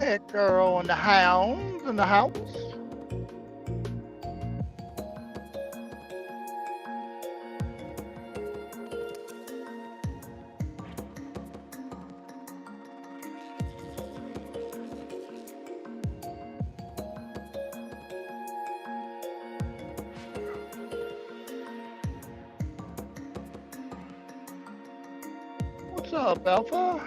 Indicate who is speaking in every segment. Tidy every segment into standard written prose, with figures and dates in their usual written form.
Speaker 1: Head girl and the hounds in the house. What's up, Alpha?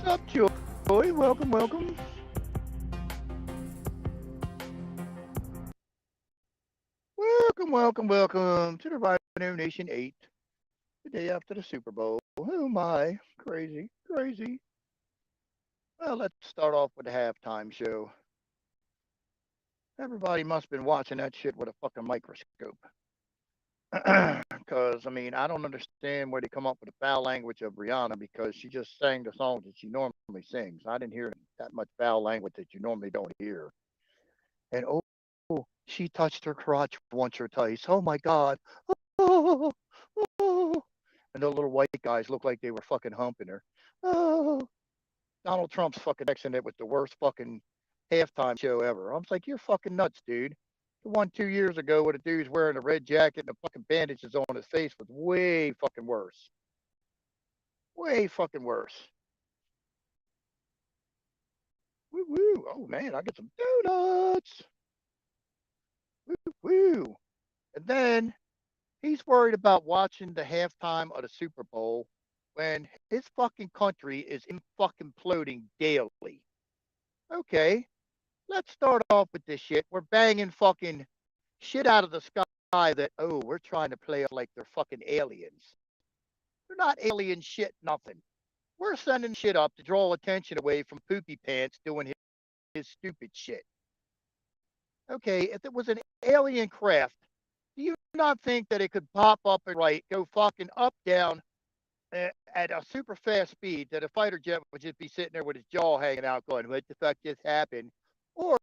Speaker 1: What's up, Joy? Welcome, welcome. Welcome to the Rhino Nation 8, the day after the Super Bowl. Oh my, crazy. Well, let's start off with the halftime show. Everybody must have been watching that shit with a fucking microscope. Because, I mean, I don't understand where they come up with the foul language of Rihanna because she just sang the songs that she normally sings. I didn't hear that much foul language that you normally don't hear. And she touched her crotch once or twice. Oh my God. Oh, oh. And the little white guys looked like they were fucking humping her. Oh. Donald Trump's fucking accent it was the worst fucking halftime show ever. I was like, you're fucking nuts, dude. The one 2 years ago where the dude's wearing a red jacket and the fucking bandages on his face was way fucking worse. Way fucking worse. Woo woo. Oh man, I got some donuts. Woo woo. And then he's worried about watching the halftime of the Super Bowl when his fucking country is in fucking imploding daily. Okay, let's start off with this shit. We're banging fucking shit out of the sky that, oh, we're trying to play off like they're fucking aliens. They're not alien shit, nothing. We're sending shit up to draw attention away from Poopy Pants doing his stupid shit. Okay, if it was an alien craft, do you not think that it could pop up and right, go fucking up, down at a super fast speed that a fighter jet would just be sitting there with his jaw hanging out going, what the fuck just happened? Or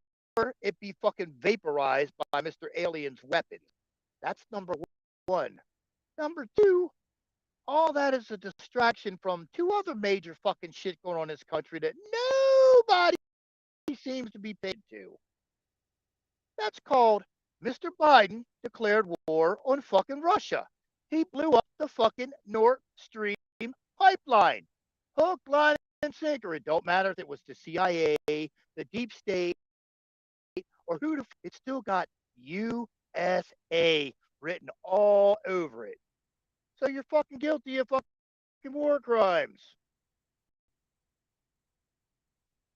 Speaker 1: it be fucking vaporized by Mr. Alien's weapons. That's number one. Number two, all that is a distraction from two other major fucking shit going on in this country that nobody seems to be paid to. That's called Mr. Biden declared war on fucking Russia. He blew up the fucking Nord Stream pipeline. Hook, line, and sinker. It don't matter if it was the CIA, the deep state, or who the it's still got USA written all over it. So you're fucking guilty of fucking war crimes.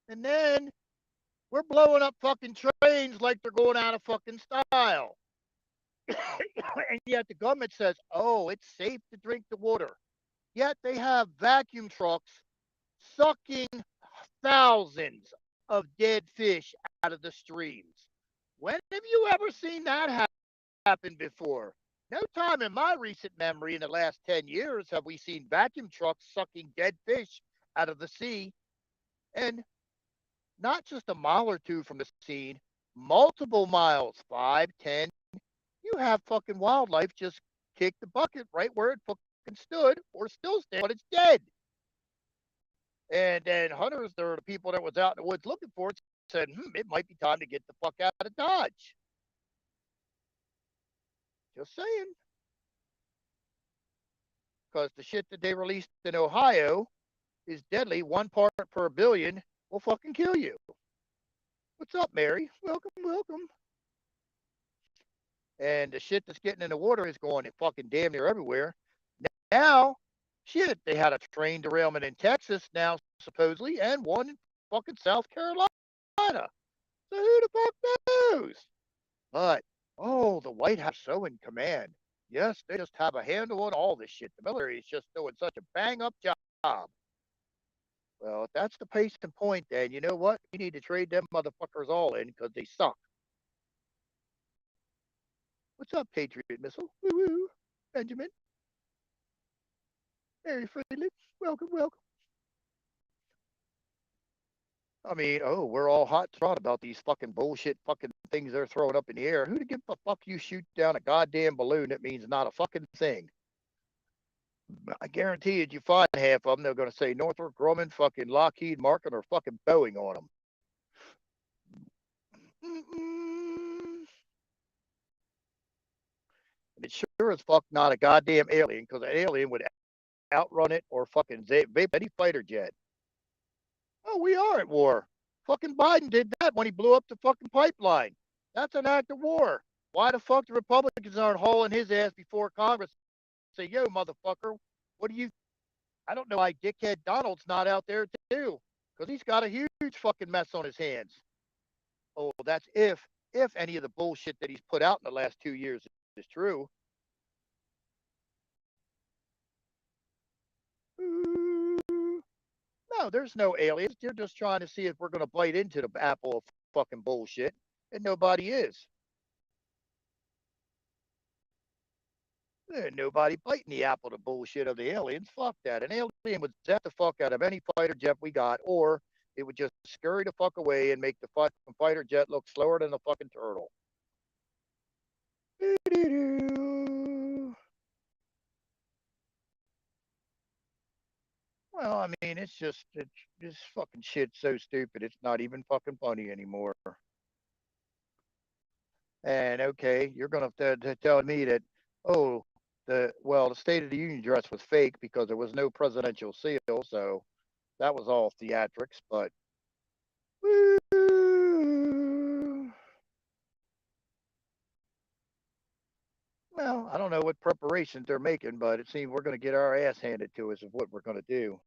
Speaker 1: And then we're blowing up fucking trains like they're going out of fucking style. And yet the government says, oh, it's safe to drink the water. Yet they have vacuum trucks sucking thousands of dead fish out of the streams. When have you ever seen that happen before? No time in my recent memory in the last 10 years have we seen vacuum trucks sucking dead fish out of the sea. And not just a mile or two from the scene, multiple miles, 5, 10. You have fucking wildlife just kick the bucket right where it fucking stood or still stands, but it's dead. And then hunters, they're the people that was out in the woods looking for it, said, it might be time to get the fuck out of Dodge. Just saying. Because the shit that they released in Ohio is deadly. 1 part per billion will fucking kill you. What's up, Mary? Welcome, welcome. And the shit that's getting in the water is going fucking damn near everywhere. Now, shit, they had a train derailment in Texas now, supposedly, and one in fucking South Carolina. So who the fuck knows? But, oh, the White House so in command. Yes, they just have a handle on all this shit. The military is just doing such a bang up job. Well, if that's the pace and point, then you know what? We need to trade them motherfuckers all in because they suck. What's up, Patriot Missile? Woo woo. Benjamin. Mary Freeland. Welcome, welcome. I mean, oh, we're all hot trot about these fucking bullshit fucking things they're throwing up in the air. Who to give a fuck you shoot down a goddamn balloon that means not a fucking thing? I guarantee you find half of them, they're going to say Northrop Grumman, fucking Lockheed Martin, or fucking Boeing on them. And it's sure as fuck not a goddamn alien, because an alien would outrun it or fucking vape any fighter jet. Oh, we are at war. Fucking Biden did that when he blew up the fucking pipeline. That's an act of war. Why the fuck the Republicans aren't hauling his ass before Congress? Say, yo, motherfucker, what do you? I don't know why dickhead Donald's not out there too, because he's got a huge fucking mess on his hands. Oh, that's if any of the bullshit that he's put out in the last 2 years is true. No, there's no aliens. They're just trying to see if we're going to bite into the apple of fucking bullshit, and nobody is. There's nobody biting the apple of bullshit of the aliens. Fuck that. An alien would zap the fuck out of any fighter jet we got, or it would just scurry the fuck away and make the fucking fighter jet look slower than a fucking turtle. Well, I mean, it's this fucking shit's so stupid. It's not even fucking funny anymore. And okay, you're gonna tell me that, oh, the State of the Union address was fake because there was no presidential seal, so that was all theatrics. But woo, well, I don't know what preparations they're making, but it seems we're going to get our ass handed to us of what we're going to do.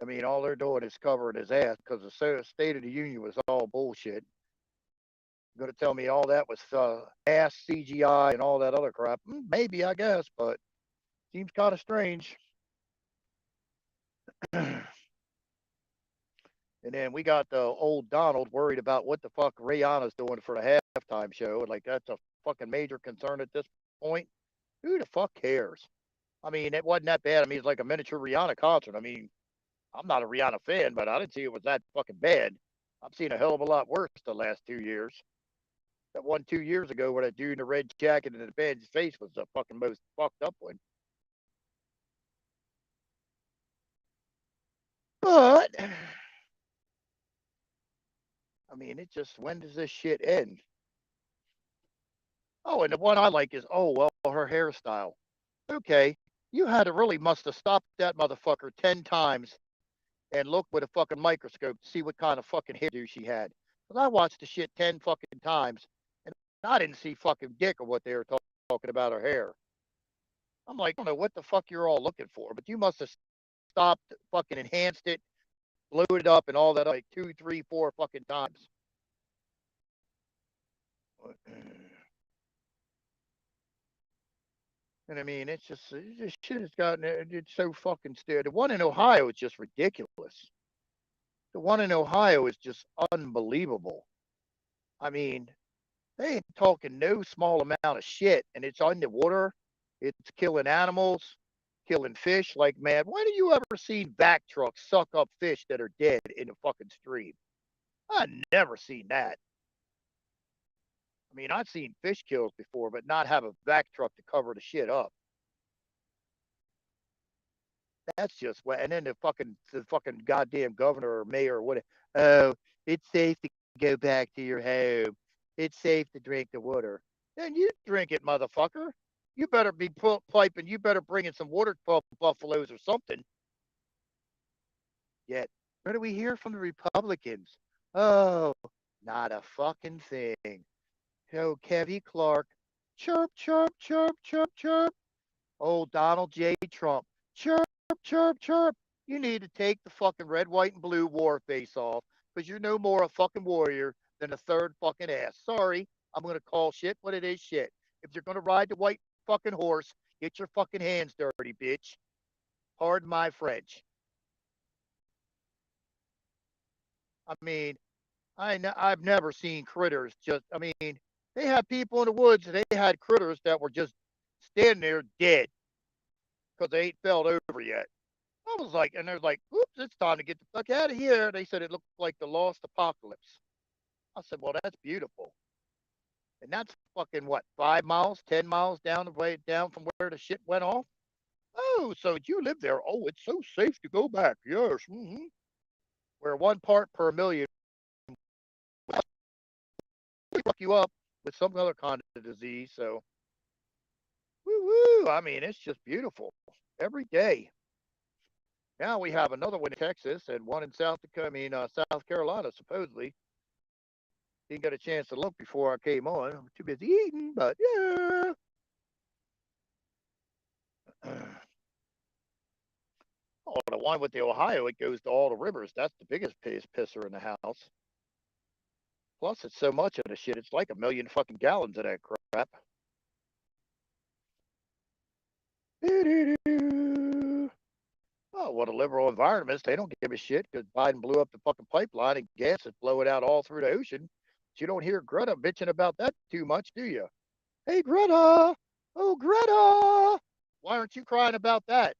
Speaker 1: I mean, all they're doing is covering his ass because the State of the Union was all bullshit. You're going to tell me all that was ass CGI and all that other crap? Maybe, I guess, but seems kind of strange. And then we got the old Donald worried about what the fuck Rihanna's doing for the halftime show. Like, that's a fucking major concern at this point. Who the fuck cares? I mean, it wasn't that bad. I mean, it's like a miniature Rihanna concert. I mean, I'm not a Rihanna fan, but I didn't see it was that fucking bad. I've seen a hell of a lot worse the last 2 years. That one 2 years ago where that dude in the red jacket and the band's face was the fucking most fucked up one. But I mean, it just, when does this shit end? Oh, and the one I like is, oh well, her hairstyle. Okay, you had to really must have stopped that motherfucker 10 times and looked with a fucking microscope to see what kind of fucking hairdo she had. Because I watched the shit 10 fucking times, and I didn't see fucking dick or what they were talking about or hair. I'm like, I don't know what the fuck you're all looking for, but you must have stopped, fucking enhanced it, blew it up, and all that like 2, 3, 4 fucking times. And I mean, it's just this shit has gotten it's so fucking stupid. The one in Ohio is just ridiculous. The one in Ohio is just unbelievable. I mean, they ain't talking no small amount of shit, and it's on the water. It's killing animals, killing fish like mad. When have you ever seen vac trucks suck up fish that are dead in a fucking stream? I never seen that. I mean, I've seen fish kills before, but not have a vac truck to cover the shit up. That's just what. And then the fucking goddamn governor or mayor or whatever. Oh, it's safe to go back to your home. It's safe to drink the water. Then you drink it, motherfucker. You better be piping. You better bring in some water buffaloes or something. Yet, what do we hear from the Republicans? Oh, not a fucking thing. Oh, Kevy Clark, chirp, chirp, chirp, chirp, chirp. Oh, Donald J. Trump, chirp, chirp, chirp. You need to take the fucking red, white, and blue war face off because you're no more a fucking warrior than a third fucking ass. Sorry, I'm going to call shit what it is shit. If you're going to ride the white fucking horse, get your fucking hands dirty, bitch. Pardon my French. I mean, I've never seen critters just, I mean, they had people in the woods, they had critters that were just standing there dead because they ain't fell over yet. I was like, and they're like, oops, it's time to get the fuck out of here. They said it looked like the lost apocalypse. I said, well, that's beautiful. And that's fucking what, 5 miles, 10 miles down the way down from where the shit went off? Oh, so you live there. Oh, it's so safe to go back. Yes. Where 1 part per million will fuck you up with some other kind of disease. So, woo woo. I mean, it's just beautiful every day. Now we have another one in Texas and one in South Dakota. I mean, South Carolina, supposedly. Didn't get a chance to look before I came on. I'm too busy eating, but yeah. Oh, the one with the Ohio, it goes to all the rivers. That's the biggest pisser in the house. Plus, it's so much of the shit. It's like a million fucking gallons of that crap. Doo-doo-doo. Oh, well, the liberal environments, they don't give a shit because Biden blew up the fucking pipeline and gas is blowing out all through the ocean. But you don't hear Greta bitching about that too much, do you? Hey, Greta. Oh, Greta. Why aren't you crying about that?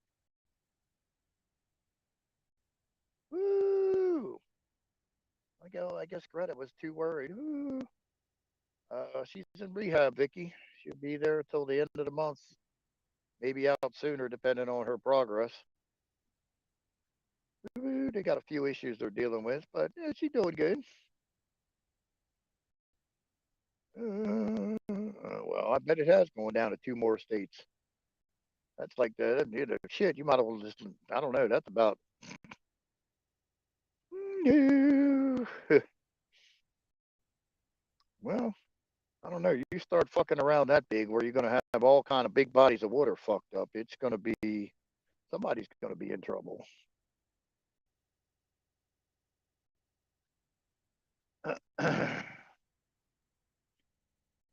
Speaker 1: Woo. I guess Greta was too worried. Ooh. She's in rehab, Vicky. She'll be there until the end of the month. Maybe out sooner, depending on her progress. Ooh, they got a few issues they're dealing with, but yeah, she's doing good. Well, I bet it has going down to 2 more states. That's like the shit. You might as well just, I don't know. That's about. No. Well, I don't know. You start fucking around that big where you're going to have all kind of big bodies of water fucked up. It's going to be, somebody's going to be in trouble.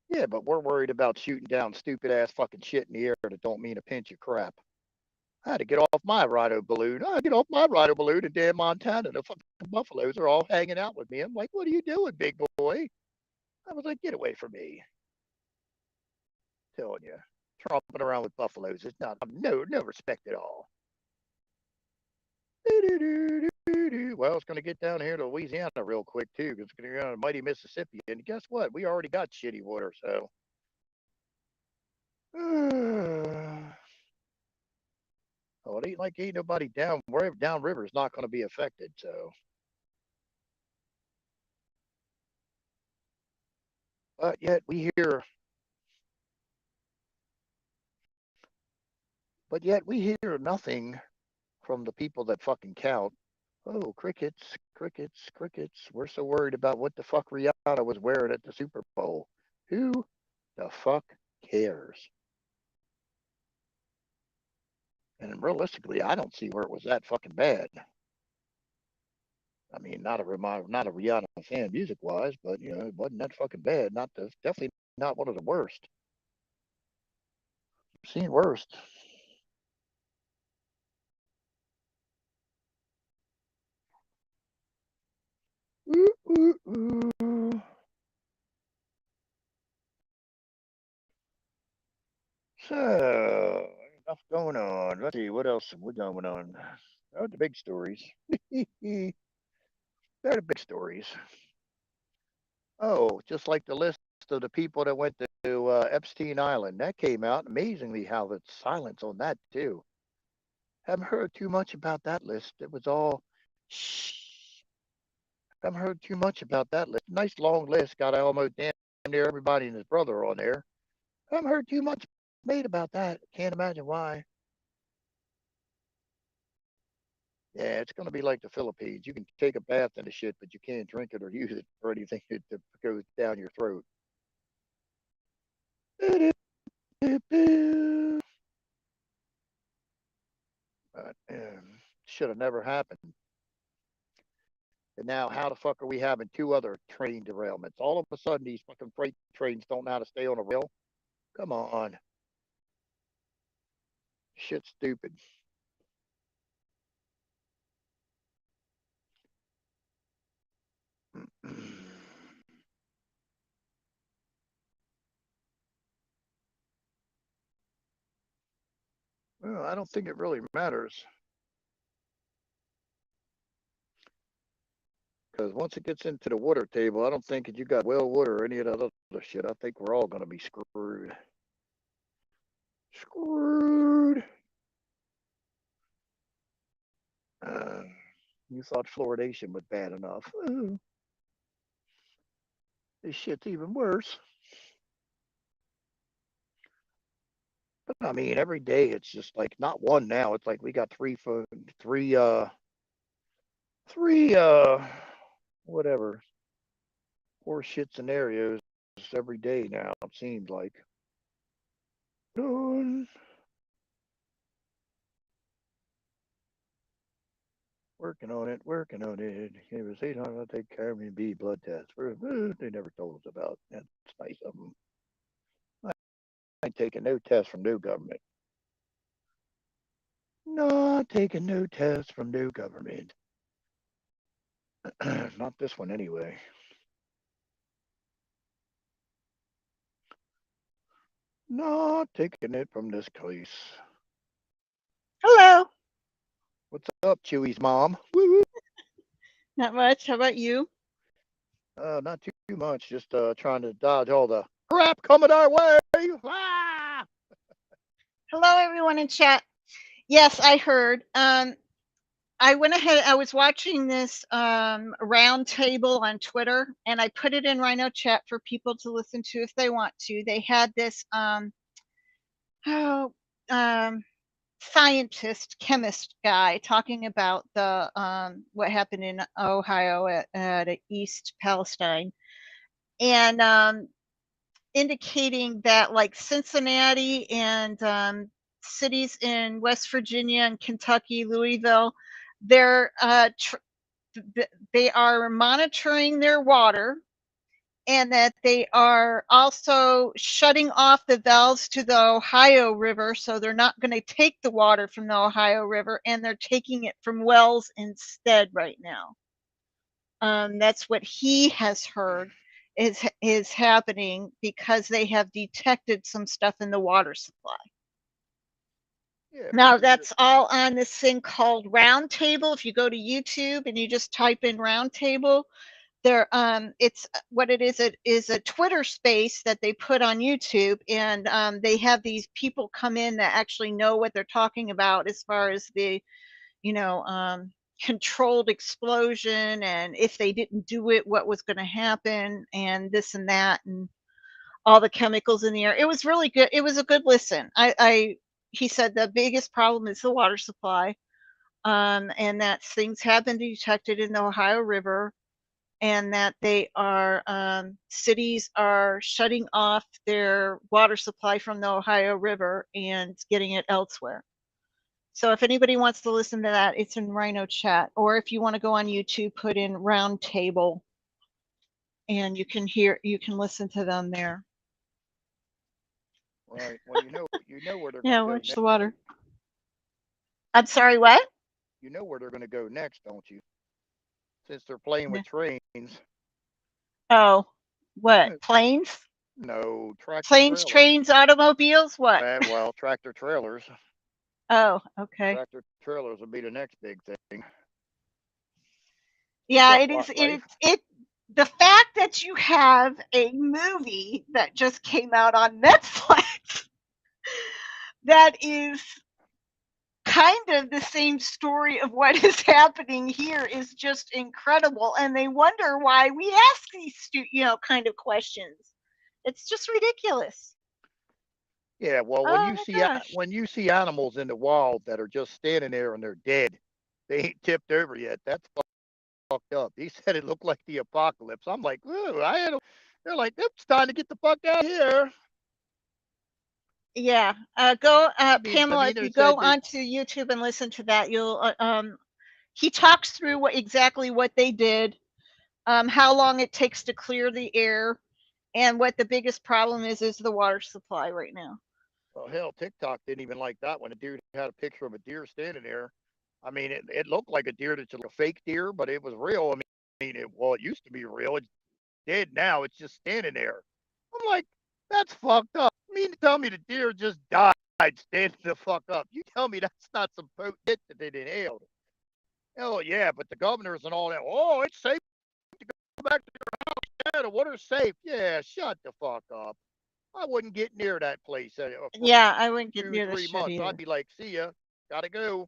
Speaker 1: Yeah, but we're worried about shooting down stupid ass fucking shit in the air that don't mean a pinch of crap. I had to get off my Rhino balloon. I get off my Rhino balloon in damn Montana. The fucking buffaloes are all hanging out with me. I'm like, what are you doing, big boy? I was like, get away from me. I'm telling you, tromping around with buffaloes is not no respect at all. Well, it's going to get down here to Louisiana real quick too, because it's going to go down to mighty Mississippi. And guess what? We already got shitty water, so. Oh, it ain't like ain't nobody downriver is not going to be affected. So, but yet we hear, but yet we hear nothing from the people that fucking count Oh, crickets, crickets, crickets. We're so worried about what the fuck Rihanna was wearing at the Super Bowl. Who the fuck cares? And realistically, I don't see where it was that fucking bad. I mean, not a Rihanna fan music wise, but it wasn't that fucking bad. Definitely not one of the worst. I've seen worse. Ooh, ooh, ooh. So enough going on. Let's see what else we're going on. Oh, the big stories. They're the big stories. Oh, just like the list of the people that went to Epstein Island. That came out amazingly. How the silence on that too. Haven't heard too much about that list. It was all shh. Haven't heard too much about that list. Nice long list. Got almost damn near everybody and his brother on there. Haven't heard too much made about that. Can't imagine why. Yeah, it's going to be like the Philippines. You can take a bath in the shit, but you can't drink it or use it for anything that goes down your throat. But, should have never happened. And now, how the fuck are we having two other train derailments? All of a sudden, these fucking freight trains don't know how to stay on a rail. Come on, shit's stupid. Well, I don't think it really matters because once it gets into the water table, I don't think that you got well water or any of that other shit. I think we're all going to be screwed. Screwed. Uh, you thought fluoridation was bad enough. Ooh, this shit's even worse. But I mean, every day it's just like not one now. It's like we got three, three, whatever, horseshit scenarios every day now. It seems like. Working on it, working on it. It was 800 to take Caribbean B blood test. They never told us about. That's nice of them. I ain't taking no test from no government. Not taking no test from no government. Not this one anyway. Not taking it from this place.
Speaker 2: Hello.
Speaker 1: What's up, Chewy's mom? Woo-woo.
Speaker 2: Not much. How about you?
Speaker 1: Not too much. Just trying to dodge all the crap coming our way. Ah!
Speaker 2: Hello, everyone in chat. Yes, I heard. I went ahead. I was watching this round table on Twitter, and I put it in Rhino chat for people to listen to if they want to. They had this oh, scientist, chemist guy talking about the what happened in Ohio at East Palestine, and indicating that like Cincinnati and cities in West Virginia and Kentucky, Louisville, they're they are monitoring their water, and that they are also shutting off the valves to the Ohio River, so they're not going to take the water from the Ohio River, and they're taking it from wells instead right now. That's what he has heard is happening because they have detected some stuff in the water supply.
Speaker 1: Yeah,
Speaker 2: Now that's all on this thing called Roundtable. If you go to YouTube and you just type in Roundtable, there it's what it is a Twitter space that they put on YouTube, and they have these people come in that actually know what they're talking about as far as the controlled explosion, and if they didn't do it, what was going to happen, and this and that, and all the chemicals in the air. It was really good. It was a good listen. He said the biggest problem is the water supply. and that things have been detected in the Ohio River, and that they are cities are shutting off their water supply from the Ohio River and getting it elsewhere. So if anybody wants to listen to that, it's in Rhino Chat, or if you want to go on YouTube, put in Round Table, and you can listen to them there.
Speaker 1: Right. Well, you know where they're
Speaker 2: Yeah,
Speaker 1: going to go
Speaker 2: watch
Speaker 1: next.
Speaker 2: the water. I'm sorry, what?
Speaker 1: You know where they're going to go next, don't you? Since they're playing with trains.
Speaker 2: Oh, what? Planes?
Speaker 1: No, tractor
Speaker 2: Planes,
Speaker 1: trailers.
Speaker 2: trains, automobiles? What?
Speaker 1: Well, tractor trailers.
Speaker 2: Oh, okay.
Speaker 1: Tractor trailers will be the next big thing.
Speaker 2: Yeah,
Speaker 1: What's
Speaker 2: it
Speaker 1: up,
Speaker 2: is.
Speaker 1: life?
Speaker 2: The fact that you have a movie that just came out on Netflix that is kind of the same story of what is happening here is just incredible, and they wonder why we ask these kind of questions. It's just ridiculous.
Speaker 1: Yeah, well,
Speaker 2: Oh my gosh.
Speaker 1: when you see animals in the wild that are just standing there and they're dead, they ain't tipped over yet. That's fucked up. He said it looked like the apocalypse. I'm like, ooh, they're like, it's time to get the fuck out of here.
Speaker 2: Yeah, go,
Speaker 1: I
Speaker 2: Pamela.
Speaker 1: mean,
Speaker 2: If
Speaker 1: they
Speaker 2: you
Speaker 1: said
Speaker 2: go
Speaker 1: they,
Speaker 2: onto YouTube and listen to that, you'll. He talks through exactly what they did, how long it takes to clear the air, and what the biggest problem is the water supply right now.
Speaker 1: well, hell, TikTok didn't even like that when a dude had a picture of a deer standing there. I mean, it looked like a deer that's like a fake deer, but it was real. I mean, it used to be real. It's dead now. It's just standing there. I'm like, that's fucked up. I mean, tell me the deer just died standing the fuck up. You tell me that's not some potent shit that they inhaled. Hell yeah, but the governors and all that. Oh, it's safe to go back to your house. Yeah, the water's safe. Yeah, shut the fuck up. I wouldn't get near that place for
Speaker 2: Yeah, I wouldn't get
Speaker 1: two,
Speaker 2: near the
Speaker 1: three
Speaker 2: shit
Speaker 1: months.
Speaker 2: either.
Speaker 1: I'd be like, see ya, gotta go.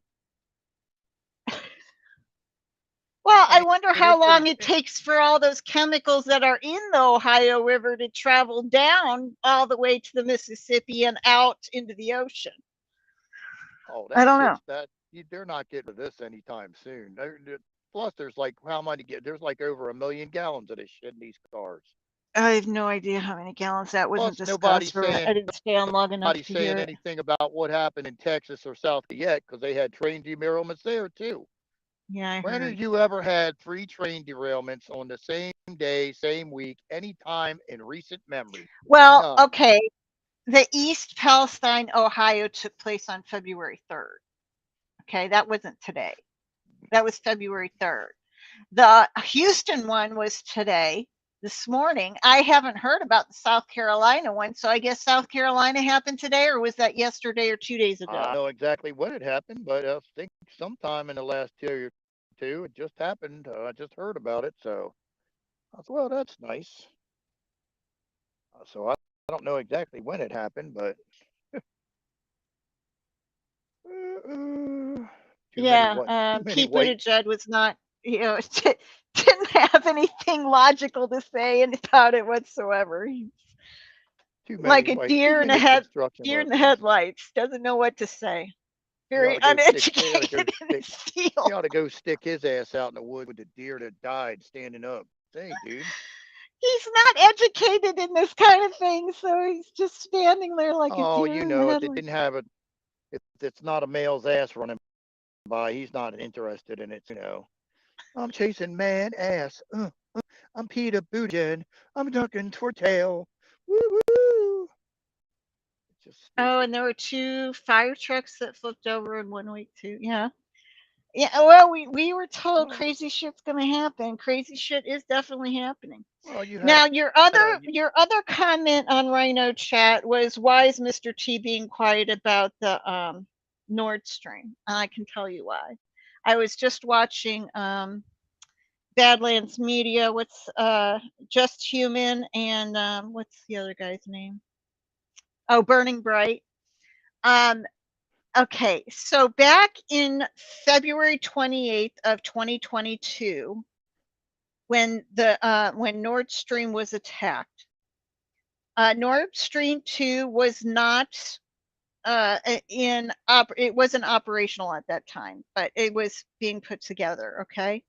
Speaker 2: Well,
Speaker 1: I
Speaker 2: I
Speaker 1: mean,
Speaker 2: wonder how
Speaker 1: if
Speaker 2: long
Speaker 1: there's,
Speaker 2: it takes for all those chemicals that are in the Ohio River to travel down all the way to the Mississippi and out into the ocean.
Speaker 1: oh,
Speaker 2: I
Speaker 1: that
Speaker 2: don't know.
Speaker 1: shit's they're not getting to this anytime soon. Plus, there's like how many? There's like over 1 million gallons of this shit in these cars.
Speaker 2: I have no idea how many gallons that wasn't
Speaker 1: Plus,
Speaker 2: discussed, or I didn't stay on long enough
Speaker 1: nobody's
Speaker 2: to
Speaker 1: saying
Speaker 2: hear it.
Speaker 1: anything about what happened in Texas or South yet because they had train derailments there too.
Speaker 2: Yeah, I
Speaker 1: When
Speaker 2: heard.
Speaker 1: have you ever had 3 train derailments on the same day, same week, any time in recent memory?
Speaker 2: Well,
Speaker 1: None.
Speaker 2: okay. The East Palestine, Ohio took place on February 3rd. Okay, that wasn't today. That was February 3rd. The Houston one was today, this morning. I haven't heard about the South Carolina one, so I guess South Carolina happened today, or was that yesterday or 2 days ago?
Speaker 1: I don't know exactly when it happened, but I think sometime in the last year or two, it just happened. I just heard about it, so I thought, well, that's nice. So I don't know exactly when it happened, but
Speaker 2: Yeah,
Speaker 1: too many
Speaker 2: Pete
Speaker 1: white,
Speaker 2: Buttigieg was not, didn't have anything logical to say about it whatsoever. He's like a
Speaker 1: too
Speaker 2: deer in
Speaker 1: many construction
Speaker 2: deer in the
Speaker 1: workers.
Speaker 2: headlights, doesn't know what to say.
Speaker 1: He ought
Speaker 2: Very
Speaker 1: to go stick.
Speaker 2: uneducated in his
Speaker 1: He
Speaker 2: field.
Speaker 1: ought to go stick his ass out in the woods with the deer that died standing up. Hey, dude.
Speaker 2: He's not educated in this kind of thing, so he's just standing there like a
Speaker 1: Oh,
Speaker 2: deer
Speaker 1: you
Speaker 2: in the
Speaker 1: know, if it
Speaker 2: headlights.
Speaker 1: didn't have a, if it's not a male's ass running by, he's not interested in it. I'm chasing man ass. I'm Peter Buttigieg. I'm ducking for tail. Woo woo. It's just
Speaker 2: Oh,
Speaker 1: stupid.
Speaker 2: and there were 2 fire trucks that flipped over in 1 week too. Yeah. Yeah, well, we were told
Speaker 1: Well,
Speaker 2: crazy shit's gonna happen. Crazy shit is definitely happening.
Speaker 1: well, you had
Speaker 2: Now,
Speaker 1: you,
Speaker 2: your other comment on Rhino Chat was, why is Mr. T being quiet about the Nord Stream? I can tell you why. I was just watching Badlands Media. What's Just Human, and what's the other guy's name? Oh, Burning Bright. Um, okay, so back in February 28th of 2022, when Nord Stream was attacked, Nord Stream 2 was not it wasn't operational at that time, but it was being put together. Okay.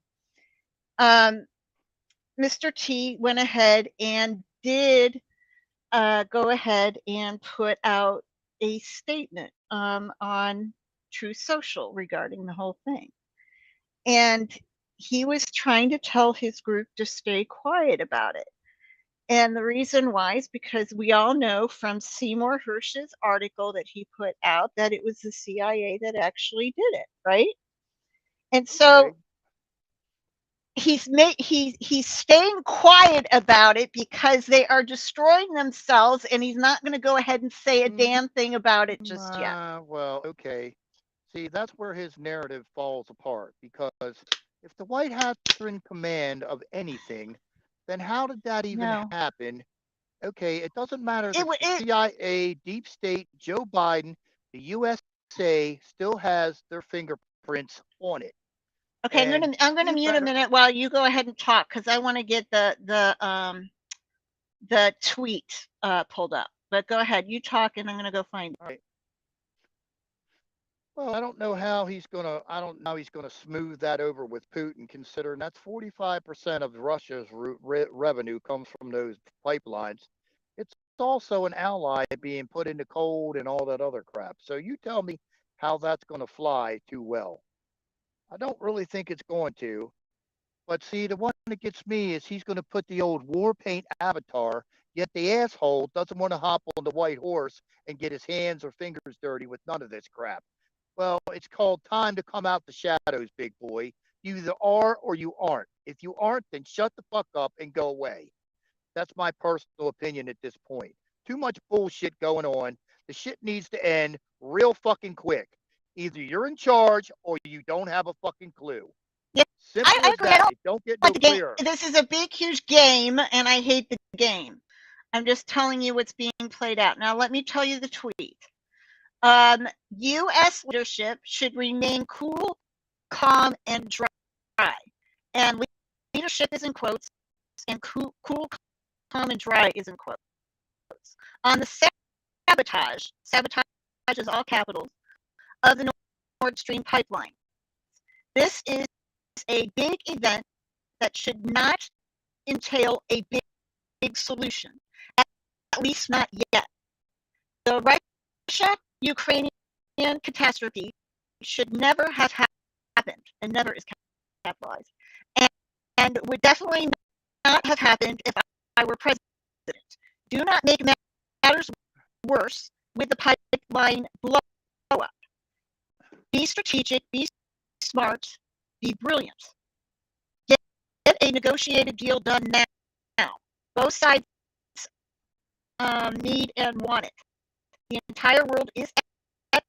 Speaker 2: Mr. T went ahead and did go ahead and put out a statement on Truth Social regarding the whole thing. And he was trying to tell his group to stay quiet about it. And the reason why is because we all know from Seymour Hersh's article that he put out that it was the CIA that actually did it, right? And so he's staying quiet about it because they are destroying themselves, and he's not going to go ahead and say a damn thing about it just yet.
Speaker 1: Well, okay. See, that's where his narrative falls apart, because if the White Hats are in command of anything, then how did that even happen? Okay, it doesn't matter. The CIA, deep state, Joe Biden, the USA still has their fingerprints on it.
Speaker 2: Okay, I'm gonna mute a minute while you go ahead and talk, because I want to get the tweet pulled up. But go ahead, you talk, and I'm gonna go find it.
Speaker 1: All right. Well, I don't know how he's gonna. I don't know how he's gonna smooth that over with Putin, considering that's 45% of Russia's revenue comes from those pipelines. It's also an ally being put into cold and all that other crap. So you tell me how that's going to fly too well. I don't really think it's going to. But see, the one that gets me is he's going to put the old war paint avatar, yet the asshole doesn't want to hop on the white horse and get his hands or fingers dirty with none of this crap. Well, it's called time to come out the shadows, big boy. You either are or you aren't. If you aren't, then shut the fuck up and go away. That's my personal opinion at this point. Too much bullshit going on. The shit needs to end real fucking quick. Either you're in charge or you don't have a fucking clue.
Speaker 2: Yeah,
Speaker 1: Simple
Speaker 2: I
Speaker 1: as
Speaker 2: agree.
Speaker 1: that. It don't get no clearer.
Speaker 2: This is a big, huge game, and I hate the game. I'm just telling you what's being played out. Now, let me tell you the tweet. U.S. leadership should remain cool, calm, and dry. And leadership is in quotes, and cool, calm, and dry is in quotes. On the sabotage is all capitals, of the Nord Stream pipeline. This is a big event that should not entail a big solution, at least not yet. The Russia-Ukrainian catastrophe should never have happened, and never is capitalized, and would definitely not have happened if I were president. Do not make matters worse with the pipeline blow up. Be strategic, be smart, be brilliant. Get a negotiated deal done now. Both sides need and want it. The entire world is at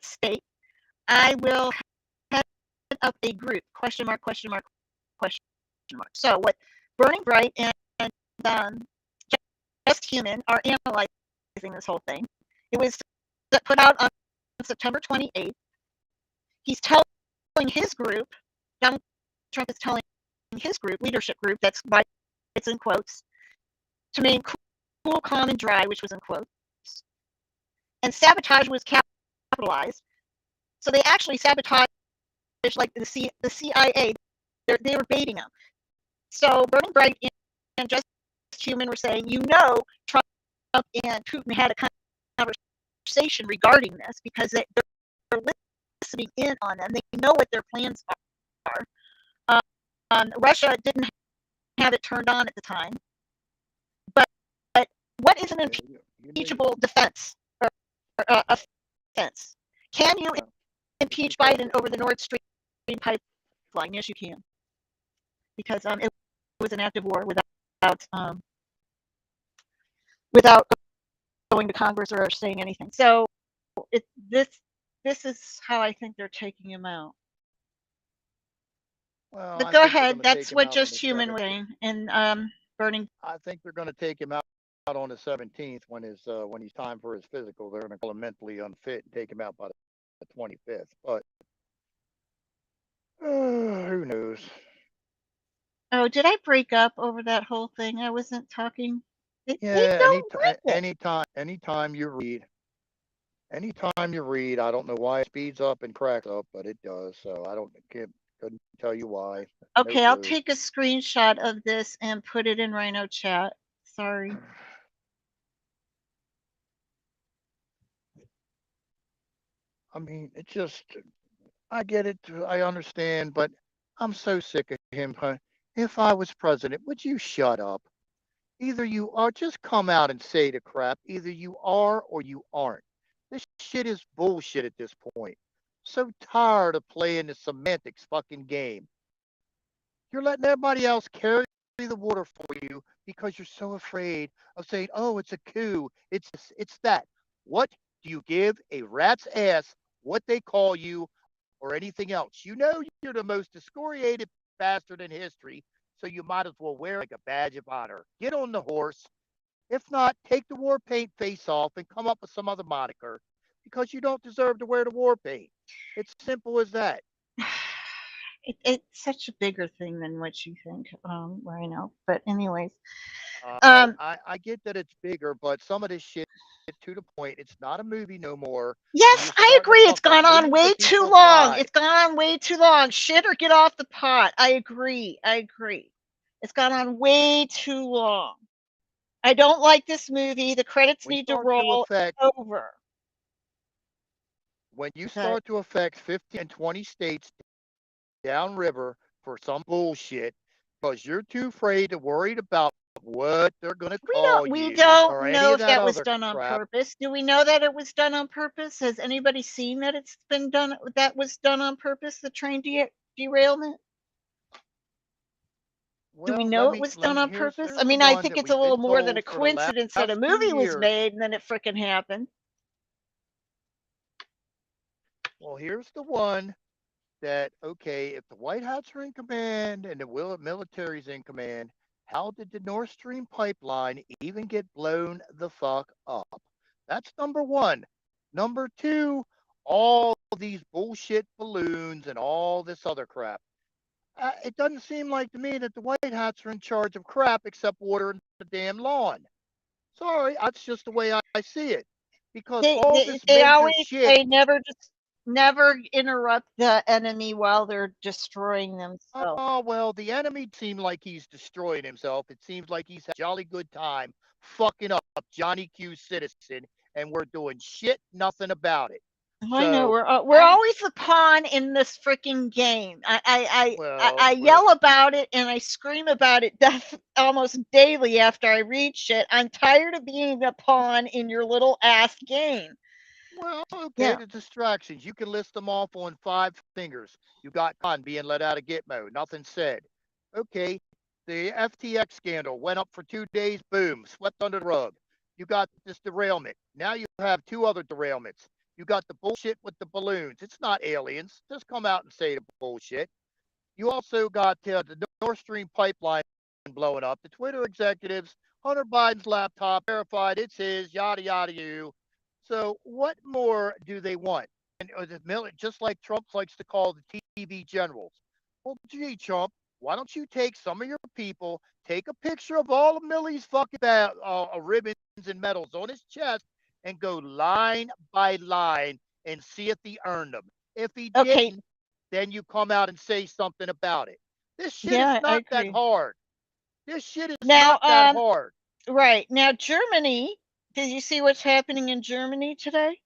Speaker 2: stake. I will head up a group, question mark, question mark, question mark. So what Burning Bright and Just Human are analyzing this whole thing. It was put out on September 28th. He's telling his group, Donald Trump is telling his group, leadership group, that's why it's in quotes, to remain cool, calm, and dry, which was in quotes. And sabotage was capitalized. So they actually sabotaged, like the CIA. They were baiting them. So Burning Bright and Just Human were saying, Trump and Putin had a conversation regarding this, because they're listening in on them. They know what their plans are. Russia didn't have it turned on at the time. But what is an impeachable defense or offense? Can you impeach Biden over the Nord Stream pipeline? Yes, you can, because it was an act of war without going to Congress or saying anything. So this is how I think they're taking him out.
Speaker 1: Well,
Speaker 2: but go ahead. That's what Just Human was saying. And Burning.
Speaker 1: I think they're going to take him out on the 17th when he's time for his physical. They're going to call him mentally unfit and take him out by the 25th. But who knows?
Speaker 2: Oh, did I break up over that whole thing? I wasn't talking.
Speaker 1: Yeah, anytime you read Anytime you read, I don't know why it speeds up and cracks up, but it does. So I don't couldn't tell you why. No
Speaker 2: Okay, I'll
Speaker 1: clue.
Speaker 2: take a screenshot of this and put it in Rhino chat. Sorry.
Speaker 1: I mean, it just I get it. I understand, but I'm so sick of him. If I was president, would you shut up? Either you are, just come out and say the crap. Either you are or you aren't. This shit is bullshit at this point. So tired of playing the semantics fucking game. You're letting everybody else carry the water for you because you're so afraid of saying, oh, it's a coup. It's this, it's that. What do you give a rat's ass what they call you or anything else? You know you're the most excoriated bastard in history, so you might as well wear it like a badge of honor. Get on the horse. If not, take the war paint face off and come up with some other moniker because you don't deserve to wear the war paint. It's simple as that.
Speaker 2: It's such a bigger thing than what you think, Rhino. But anyways,
Speaker 1: I,
Speaker 2: um,
Speaker 1: I I get that it's bigger, but some of this shit to the point. It's not a movie no more, and
Speaker 2: yes,
Speaker 1: you're
Speaker 2: I
Speaker 1: starting to
Speaker 2: agree. It's
Speaker 1: fuck up
Speaker 2: gone on
Speaker 1: millions
Speaker 2: way
Speaker 1: of
Speaker 2: too
Speaker 1: people's
Speaker 2: long. It's
Speaker 1: lives.
Speaker 2: gone on way too long. Shit or get off the pot. I agree. I agree. It's gone on way too long. I don't like this movie. The credits
Speaker 1: When you
Speaker 2: need to
Speaker 1: start to
Speaker 2: roll.
Speaker 1: affect
Speaker 2: Over.
Speaker 1: when you
Speaker 2: But
Speaker 1: start to affect 50 and 20 states downriver for some bullshit because you're too afraid to worried about what they're going to call
Speaker 2: we
Speaker 1: you
Speaker 2: don't
Speaker 1: or any
Speaker 2: know
Speaker 1: of
Speaker 2: if
Speaker 1: that
Speaker 2: that was
Speaker 1: other
Speaker 2: done on
Speaker 1: crap.
Speaker 2: purpose. Do we know that it was done on purpose? Has anybody seen that it's been done that was done on purpose, the train derailment? Do we
Speaker 1: Well,
Speaker 2: know it was
Speaker 1: let
Speaker 2: done
Speaker 1: me
Speaker 2: on purpose? I
Speaker 1: here's the
Speaker 2: mean, I
Speaker 1: one
Speaker 2: think
Speaker 1: that
Speaker 2: it's a
Speaker 1: we've
Speaker 2: little
Speaker 1: been
Speaker 2: more than a
Speaker 1: told for the
Speaker 2: coincidence that a
Speaker 1: last few
Speaker 2: movie was
Speaker 1: years.
Speaker 2: made and then it fricking happened.
Speaker 1: Well, here's the one that okay, if the White Hats are in command and the military's in command, how did the Nord Stream pipeline even get blown the fuck up? That's number one. Number two, all these bullshit balloons and all this other crap. It doesn't seem like to me that the White Hats are in charge of crap except watering the damn lawn. Sorry, that's just the way I see it. Because all this
Speaker 2: They
Speaker 1: major
Speaker 2: always
Speaker 1: shit.
Speaker 2: say never interrupt the enemy while they're destroying themselves.
Speaker 1: Oh, well, the enemy seemed like he's destroying himself. It seems like he's had a jolly good time fucking up Johnny Q Citizen, and we're doing shit, nothing about it.
Speaker 2: I know
Speaker 1: So
Speaker 2: we're
Speaker 1: I'm,
Speaker 2: always the pawn in this freaking game.
Speaker 1: well,
Speaker 2: I yell about it and I scream about it almost daily after I read shit. I'm tired of being a pawn in your little ass game.
Speaker 1: well, okay,
Speaker 2: Yeah.
Speaker 1: the distractions. You can list them off on five fingers. You got Khan being let out of Gitmo, nothing said. Okay, the FTX scandal went up for 2 days, boom, swept under the rug. You got this derailment. Now you have two other derailments. You got the bullshit with the balloons. It's not aliens. Just come out and say the bullshit. You also got the Nord Stream pipeline blowing up. The Twitter executives, Hunter Biden's laptop, verified it's his, yada, yada, you. So what more do they want? And just like Trump likes to call the TV generals. Well, gee, Trump, why don't you take some of your people, take a picture of all of Millie's fucking ribbons and medals on his chest, and go line by line and see if he earned them. If he
Speaker 2: Okay.
Speaker 1: didn't, then you come out and say something about it. This shit is
Speaker 2: Yeah, I
Speaker 1: not that
Speaker 2: agree.
Speaker 1: hard. This shit is
Speaker 2: Now,
Speaker 1: not that hard.
Speaker 2: right now, Germany. Did you see what's happening in Germany today?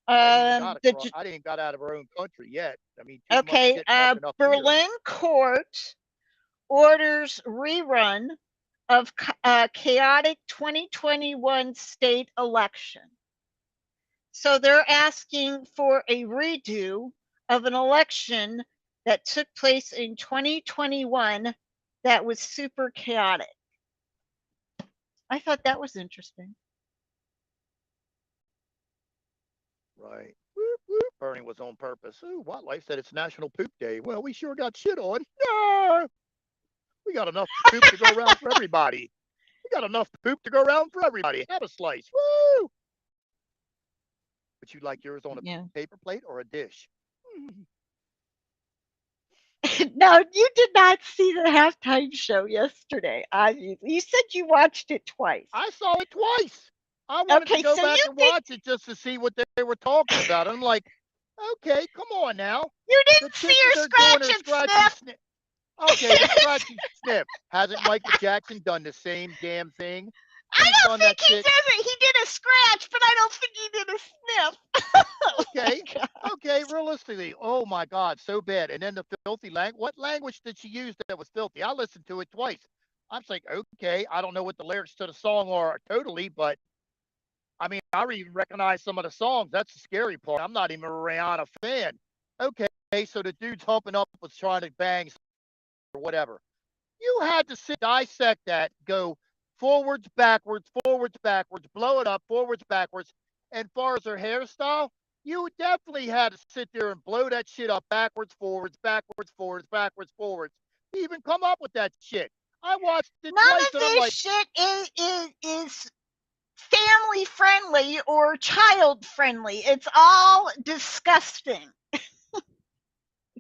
Speaker 2: The
Speaker 1: I didn't got out of our own country yet. I mean, too much
Speaker 2: okay.
Speaker 1: shit fucking up here.
Speaker 2: Berlin court orders rerun of chaotic 2021 state election. So they're asking for a redo of an election that took place in 2021 that was super chaotic. I thought that was interesting.
Speaker 1: Right. Whoop, whoop. Bernie was on purpose. Ooh, Wildlife said it's National Poop Day. Well, we sure got shit on. Yeah, we got enough poop to go around for everybody. We got enough poop to go around for everybody. Have a slice. Woo! Would you like yours on a
Speaker 2: Yeah.
Speaker 1: paper plate or a dish?
Speaker 2: No, you did not see the halftime show yesterday. Obviously, you said you watched it twice.
Speaker 1: I saw it twice. I wanted to
Speaker 2: Okay,
Speaker 1: go
Speaker 2: so
Speaker 1: back
Speaker 2: you
Speaker 1: and
Speaker 2: did
Speaker 1: watch it just to see what they were talking about. I'm like, okay, come on now.
Speaker 2: you
Speaker 1: The
Speaker 2: didn't see
Speaker 1: chick is
Speaker 2: her
Speaker 1: there doing
Speaker 2: scratch
Speaker 1: her
Speaker 2: and
Speaker 1: scratchy
Speaker 2: sniff?
Speaker 1: sniff. Okay, the scratchy sniff. Hasn't Michael Jackson done the same damn thing?
Speaker 2: I
Speaker 1: He's
Speaker 2: don't
Speaker 1: done
Speaker 2: think
Speaker 1: that
Speaker 2: he
Speaker 1: shit.
Speaker 2: did it. He did a scratch, but I don't think he did a sniff. Oh my
Speaker 1: Okay.
Speaker 2: god.
Speaker 1: Okay, realistically, oh my God, so bad. And then the filthy language. What language did she use that was filthy? I listened to it twice. I'm like, okay, I don't know what the lyrics to the song are totally, but I mean, I even recognize some of the songs. That's the scary part. I'm not even a Rihanna fan. Okay, so the dude's humping up was trying to bang or whatever. You had to sit dissect that, go forwards, backwards, blow it up, forwards, backwards. And far as her hairstyle, you definitely had to sit there and blow that shit up backwards, forwards, backwards, forwards, backwards, forwards. To even come up with that shit. I watched it
Speaker 2: None
Speaker 1: twice
Speaker 2: of
Speaker 1: and I'm
Speaker 2: this
Speaker 1: like,
Speaker 2: shit is family friendly or child friendly. It's all disgusting.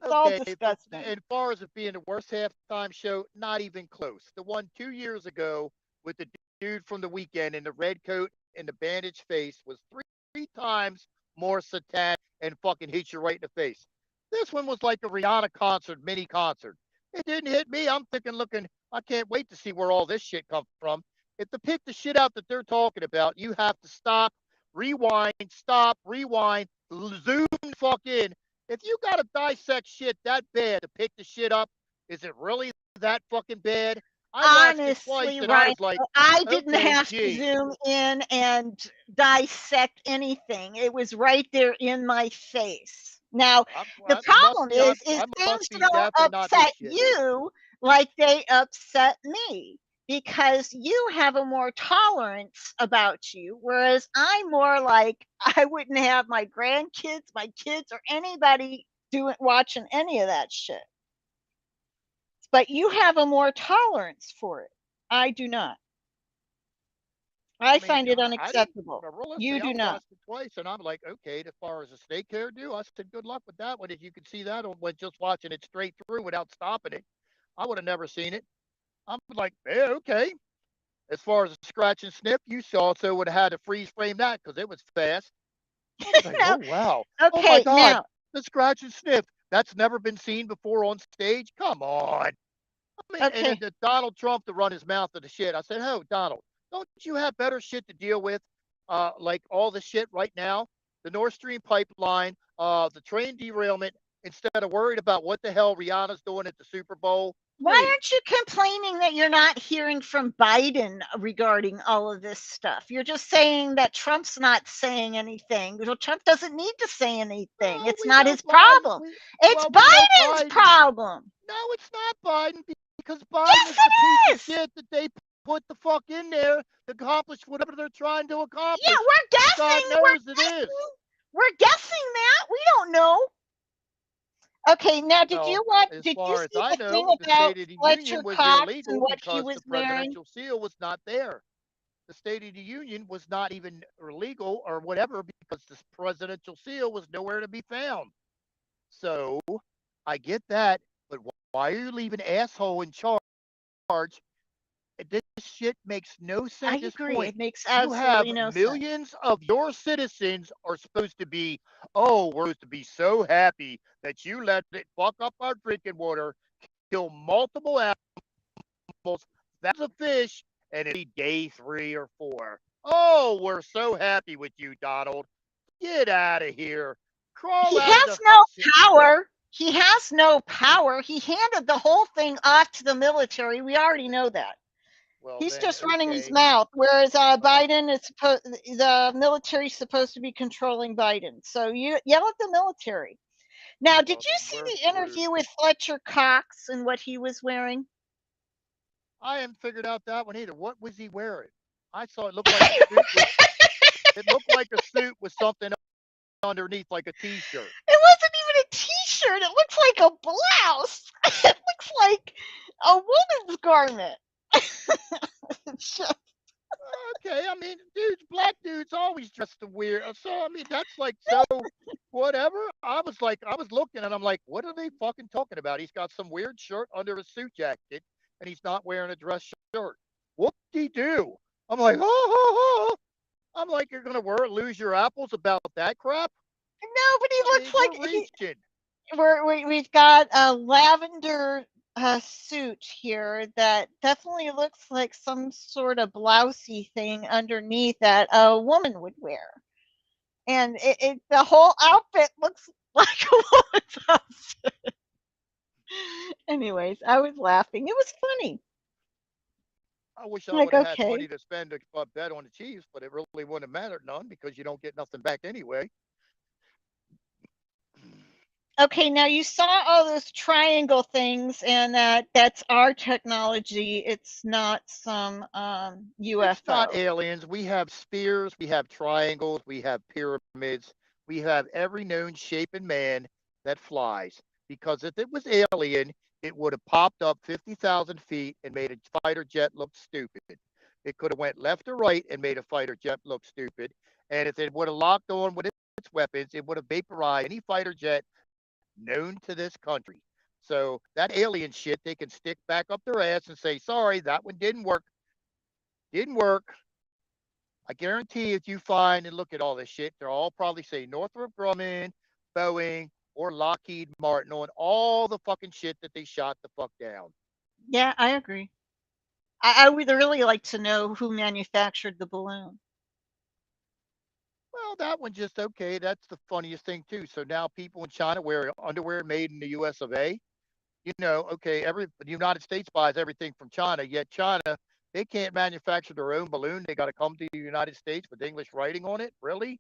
Speaker 2: It's all
Speaker 1: okay, but
Speaker 2: disgusting.
Speaker 1: as far as it being the worst halftime show, not even close. The one 2 years ago with the dude from the weekend in the red coat and the bandaged face was three times more satanic and fucking hit you right in the face. This one was like a Rihanna concert, mini concert. It didn't hit me. I'm thinking, looking, I can't wait to see where all this shit comes from. If to pick the shit out that they're talking about, you have to stop, rewind, zoom the fuck in. If you got to dissect shit that bad to pick the shit up, is it really that fucking bad? I watched it twice
Speaker 2: Honestly,
Speaker 1: and I
Speaker 2: Ryan,
Speaker 1: was like,
Speaker 2: I didn't
Speaker 1: okay,
Speaker 2: have to
Speaker 1: gee.
Speaker 2: zoom in and dissect anything. It was right there in my face. Now, the
Speaker 1: Must
Speaker 2: problem
Speaker 1: be
Speaker 2: is
Speaker 1: I
Speaker 2: things
Speaker 1: must be
Speaker 2: don't
Speaker 1: deaf and not his
Speaker 2: upset
Speaker 1: shit.
Speaker 2: you like they upset me because you have a more tolerance about you, whereas I'm more like I wouldn't have my grandkids, my kids, or anybody doing watching any of that shit. But you have a more tolerance for it. I do not. I
Speaker 1: I mean,
Speaker 2: find it
Speaker 1: I didn't.
Speaker 2: unacceptable. You
Speaker 1: Realistically, I
Speaker 2: do not.
Speaker 1: watched it twice, and I'm like, okay. As far as the snake hair do, I said, good luck with that one. If you could see that on when just watching it straight through without stopping it, I would have never seen it. I'm like, yeah, okay. As far as the scratch and sniff, you also would have had to freeze frame that because it was fast. I was like,
Speaker 2: Now,
Speaker 1: oh wow, oh my
Speaker 2: okay,
Speaker 1: god,
Speaker 2: now,
Speaker 1: the scratch and sniff. That's never been seen before on stage. Come on. I mean, and then
Speaker 2: okay.
Speaker 1: the Donald Trump to run his mouth to the shit. I said, oh, Donald, don't you have better shit to deal with? Like all the shit right now, the Nord Stream pipeline, the train derailment, instead of worried about what the hell Rihanna's doing at the Super Bowl.
Speaker 2: Why
Speaker 1: Please.
Speaker 2: aren't you complaining that you're not hearing from Biden regarding all of this stuff? You're just saying that Trump's not saying anything. Well, Trump doesn't need to say anything.
Speaker 1: No,
Speaker 2: It's
Speaker 1: we
Speaker 2: not
Speaker 1: know
Speaker 2: his
Speaker 1: Biden.
Speaker 2: problem. It's
Speaker 1: We know
Speaker 2: Biden's
Speaker 1: Biden.
Speaker 2: problem.
Speaker 1: No, it's not Biden because Biden
Speaker 2: Yes,
Speaker 1: is the piece
Speaker 2: it
Speaker 1: of
Speaker 2: is.
Speaker 1: shit that they put the fuck in there to accomplish whatever they're trying to
Speaker 2: Yeah,
Speaker 1: accomplish.
Speaker 2: we're
Speaker 1: And God
Speaker 2: guessing.
Speaker 1: knows it is.
Speaker 2: We're guessing that. We don't know. Okay, now
Speaker 1: Well, as
Speaker 2: did you
Speaker 1: far as
Speaker 2: see
Speaker 1: I
Speaker 2: the thing
Speaker 1: know, the
Speaker 2: about
Speaker 1: State of the Union
Speaker 2: Fletcher
Speaker 1: was
Speaker 2: Cox and
Speaker 1: illegal
Speaker 2: what he
Speaker 1: because
Speaker 2: was
Speaker 1: the
Speaker 2: wearing?
Speaker 1: presidential seal was not there. The State of the Union was not even illegal or whatever because the presidential seal was nowhere to be found. So I get that, but why are you leaving asshole in charge? This shit makes no
Speaker 2: I
Speaker 1: sense at this
Speaker 2: agree.
Speaker 1: point.
Speaker 2: It makes
Speaker 1: You have
Speaker 2: absolutely no sense.
Speaker 1: millions of your citizens are supposed to be, oh, we're supposed to be so happy that you let it fuck up our drinking water, kill multiple animals, thousands of fish, and it's day 3 or 4. Oh, we're so happy with you, Donald. Get out of here. Crawl
Speaker 2: He
Speaker 1: out of
Speaker 2: has
Speaker 1: the.
Speaker 2: no power. He has no power. He handed the whole thing off to the military. We already know that.
Speaker 1: Well,
Speaker 2: He's
Speaker 1: then,
Speaker 2: just running his
Speaker 1: okay.
Speaker 2: mouth, whereas
Speaker 1: Well,
Speaker 2: Biden is supposed the military's supposed to be controlling Biden. So you yell at the military. Now, did
Speaker 1: well,
Speaker 2: you
Speaker 1: then
Speaker 2: see
Speaker 1: we're
Speaker 2: the
Speaker 1: screwed.
Speaker 2: interview with Fletcher Cox and what he was wearing?
Speaker 1: I haven't figured out that one either. What was he wearing? I saw it looked like a suit with it looked like a suit with something underneath, like a T-shirt.
Speaker 2: It wasn't even a t-shirt. It looks like a blouse. It looks like a woman's garment.
Speaker 1: Okay, I mean, black dudes always dress the weird. So I mean, that's like so whatever. I was looking and I'm like, what are they fucking talking about? He's got some weird shirt under a suit jacket and he's not wearing a dress shirt. What did he do? I'm like, oh, oh, oh. I'm like, you're gonna lose your apples about that crap?
Speaker 2: No, but he
Speaker 1: I
Speaker 2: looks
Speaker 1: mean, we're
Speaker 2: like he.
Speaker 1: reaching.
Speaker 2: We've got a lavender suit here that definitely looks like some sort of blousey thing underneath that a woman would wear, and the whole outfit looks like a woman's outfit. Anyways, I was laughing. It was funny.
Speaker 1: I wish I
Speaker 2: Like,
Speaker 1: would have had
Speaker 2: okay.
Speaker 1: money to spend to bet on the Chiefs, but it really wouldn't have mattered none because you don't get nothing back anyway.
Speaker 2: Okay, now you saw all those triangle things, and that's our technology. It's not some
Speaker 1: It's not
Speaker 2: UFO.
Speaker 1: aliens. We have spheres, we have triangles, we have pyramids, we have every known shape and man that flies. Because if it was alien, it would have popped up 50,000 feet and made a fighter jet look stupid. It could have went left or right and made a fighter jet look stupid. And if it would have locked on with its weapons, it would have vaporized any fighter jet known to this country. So that alien shit, they can stick back up their ass and say, sorry, that one didn't work. Didn't work. I guarantee if you find and look at all this shit, they'll all probably say Northrop Grumman, Boeing, or Lockheed Martin on all the fucking shit that they shot the fuck down.
Speaker 2: Yeah, I agree. I would really like to know who manufactured the balloon.
Speaker 1: Well, that one just okay. That's the funniest thing too. So now people in China wear underwear made in the U.S. of A. You know, okay, the United States buys everything from China, yet China they can't manufacture their own balloon. They got to come to the United States with English writing on it. Really?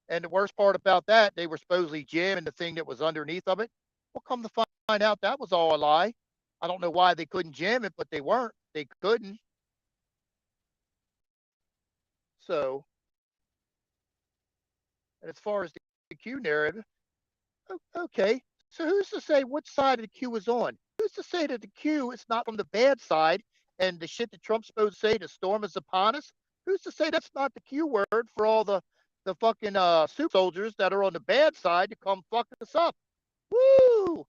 Speaker 1: And the worst part about that, they were supposedly jamming the thing that was underneath of it. Well, come to find out, that was all a lie. I don't know why they couldn't jam it, but they weren't. They couldn't. So, and as far as the Q narrative, okay. So who's to say which side of the Q is on? Who's to say that the Q is not from the bad side and the shit that Trump's supposed to say, the storm is upon us? Who's to say that's not the Q word for all the fucking super soldiers that are on the bad side to come fuck us up? Woo!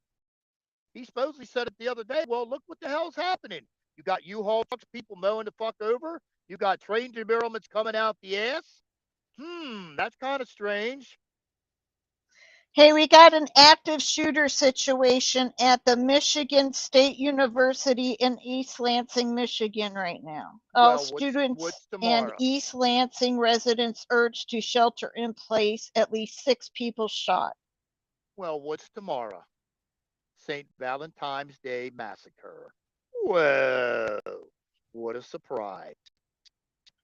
Speaker 1: He supposedly said it the other day. Well, look what the hell's happening. You got U-Haul trucks, people mowing the fuck over. You got train derailments coming out the ass. That's kind of strange.
Speaker 2: Hey, we got an active shooter situation at the Michigan State University in East Lansing, Michigan right now. All
Speaker 1: Well,
Speaker 2: students
Speaker 1: what's
Speaker 2: and
Speaker 1: tomorrow?
Speaker 2: East Lansing residents urged to shelter in place, at least 6 people shot.
Speaker 1: Well, what's tomorrow? St. Valentine's Day Massacre. Whoa, what a surprise.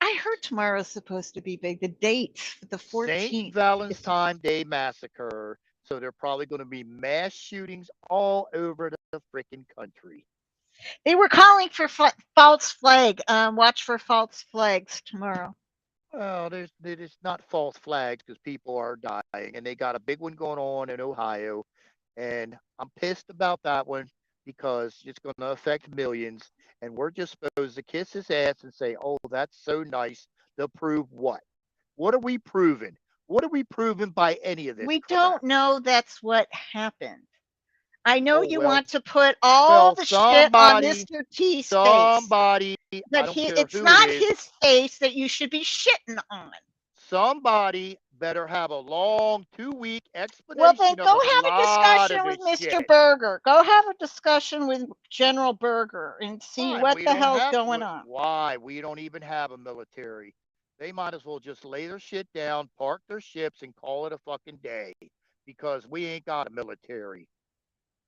Speaker 2: I heard tomorrow's supposed to be big. The date, the
Speaker 1: St.
Speaker 2: 14th.
Speaker 1: Valentine's Day Massacre. So there are probably going to be mass shootings all over the freaking country.
Speaker 2: They were calling for false flag. Watch for false flags tomorrow.
Speaker 1: Well, there's not false flags because people are dying, and they got a big one going on in Ohio, and I'm pissed about that one because it's going to affect millions, and we're just supposed to kiss his ass and say, "Oh, that's so nice." To prove what? What are we proving? What are we proving by any of this
Speaker 2: We
Speaker 1: crap?
Speaker 2: don't know that's what happened. I know
Speaker 1: Oh
Speaker 2: you
Speaker 1: well,
Speaker 2: want to put all
Speaker 1: well,
Speaker 2: the shit on Mr. T's face,
Speaker 1: somebody, I
Speaker 2: but
Speaker 1: don't care
Speaker 2: it's
Speaker 1: who it
Speaker 2: not
Speaker 1: is,
Speaker 2: his face that you should be shitting on.
Speaker 1: somebody better have a long 2 week
Speaker 2: Well, then
Speaker 1: explanation
Speaker 2: go
Speaker 1: of a
Speaker 2: have a
Speaker 1: lot
Speaker 2: discussion
Speaker 1: of
Speaker 2: with
Speaker 1: this
Speaker 2: Mr.
Speaker 1: shit.
Speaker 2: Berger. Go have a discussion with General Berger and see
Speaker 1: Why?
Speaker 2: what
Speaker 1: We
Speaker 2: the
Speaker 1: don't
Speaker 2: hell's
Speaker 1: have
Speaker 2: going on.
Speaker 1: why? We don't even have a military. They might as well just lay their shit down, park their ships, and call it a fucking day because we ain't got a military.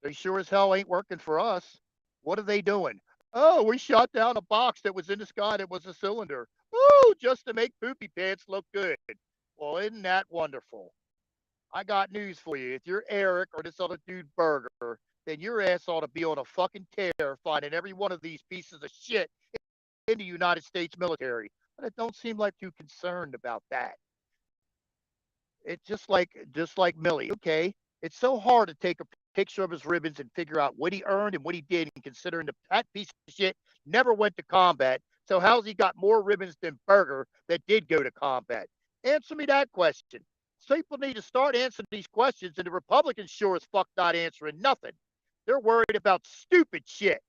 Speaker 1: They sure as hell ain't working for us. What are they doing? Oh, we shot down a box that was in the sky that was a cylinder. Oh, just to make poopy pants look good. Well, isn't that wonderful? I got news for you. If you're Eric or this other dude Burger, then your ass ought to be on a fucking tear finding every one of these pieces of shit in the United States military. But it don't seem like you're concerned about that. It's just like Millie. Okay, it's so hard to take a picture of his ribbons and figure out what he earned and what he did, and considering that piece of shit never went to combat. So how's he got more ribbons than Berger that did go to combat? Answer me that question. People need to start answering these questions, and the Republicans sure as fuck not answering nothing. They're worried about stupid shit.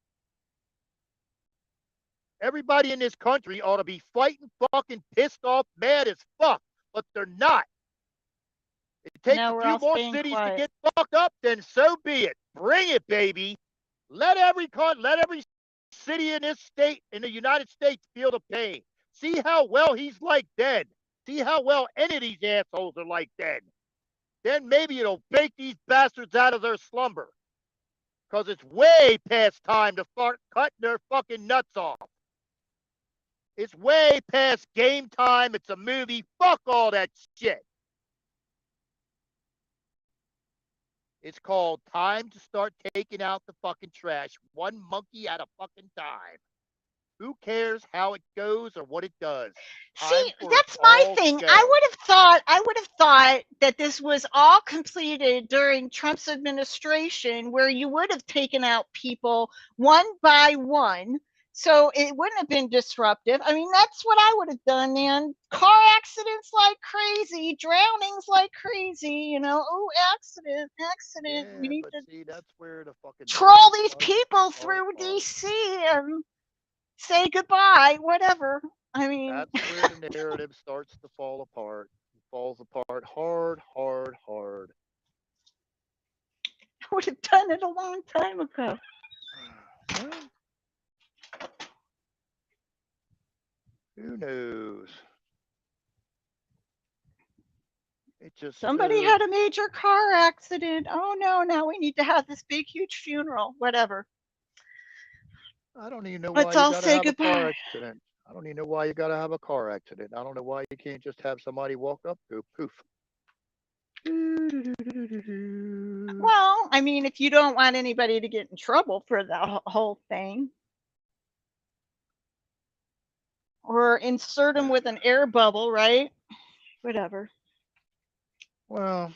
Speaker 1: Everybody in this country ought to be fighting, fucking pissed off, mad as fuck, but they're not. It takes
Speaker 2: No,
Speaker 1: a
Speaker 2: we're
Speaker 1: few
Speaker 2: all
Speaker 1: more
Speaker 2: staying
Speaker 1: cities to
Speaker 2: quiet.
Speaker 1: get fucked up, then so be it. Bring it, baby. Let every city in this state in the United States feel the pain. See how well he's like then. See how well any of these assholes are like then. Then maybe it'll bake these bastards out of their slumber. Because it's way past time to start cutting their fucking nuts off. It's way past game time. It's a movie. Fuck all that shit. It's called Time to Start Taking Out the Fucking Trash, one monkey at a fucking time. Who cares how it goes or what it does?
Speaker 2: See,
Speaker 1: Time for it
Speaker 2: that's my
Speaker 1: all to
Speaker 2: thing.
Speaker 1: go.
Speaker 2: I would have thought that this was all completed during Trump's administration, where you would have taken out people one by one, so it wouldn't have been disruptive. I mean, that's what I would have done, man. Car accidents like crazy, drownings like crazy, oh, accident, accident. We
Speaker 1: Yeah,
Speaker 2: need
Speaker 1: but
Speaker 2: to
Speaker 1: see, that's where the fucking
Speaker 2: troll
Speaker 1: narrative
Speaker 2: these
Speaker 1: starts to
Speaker 2: people
Speaker 1: fall
Speaker 2: through
Speaker 1: apart.
Speaker 2: DC and say goodbye, whatever. I mean,
Speaker 1: That's where the narrative starts to fall apart. It falls apart hard, hard, hard.
Speaker 2: I would have done it a long time ago.
Speaker 1: Well, who knows? It just,
Speaker 2: Somebody had a major car accident. Oh no, now we need to have this big, huge funeral, whatever.
Speaker 1: I don't even know why
Speaker 2: Let's
Speaker 1: you
Speaker 2: all
Speaker 1: got to
Speaker 2: say
Speaker 1: have a car
Speaker 2: goodbye.
Speaker 1: accident. I don't even know why you got to have a car accident. I don't know why you can't just have somebody walk up, go poof.
Speaker 2: Well, I mean, if you don't want anybody to get in trouble for the whole thing, or insert them with an air bubble, right? Whatever.
Speaker 1: Well,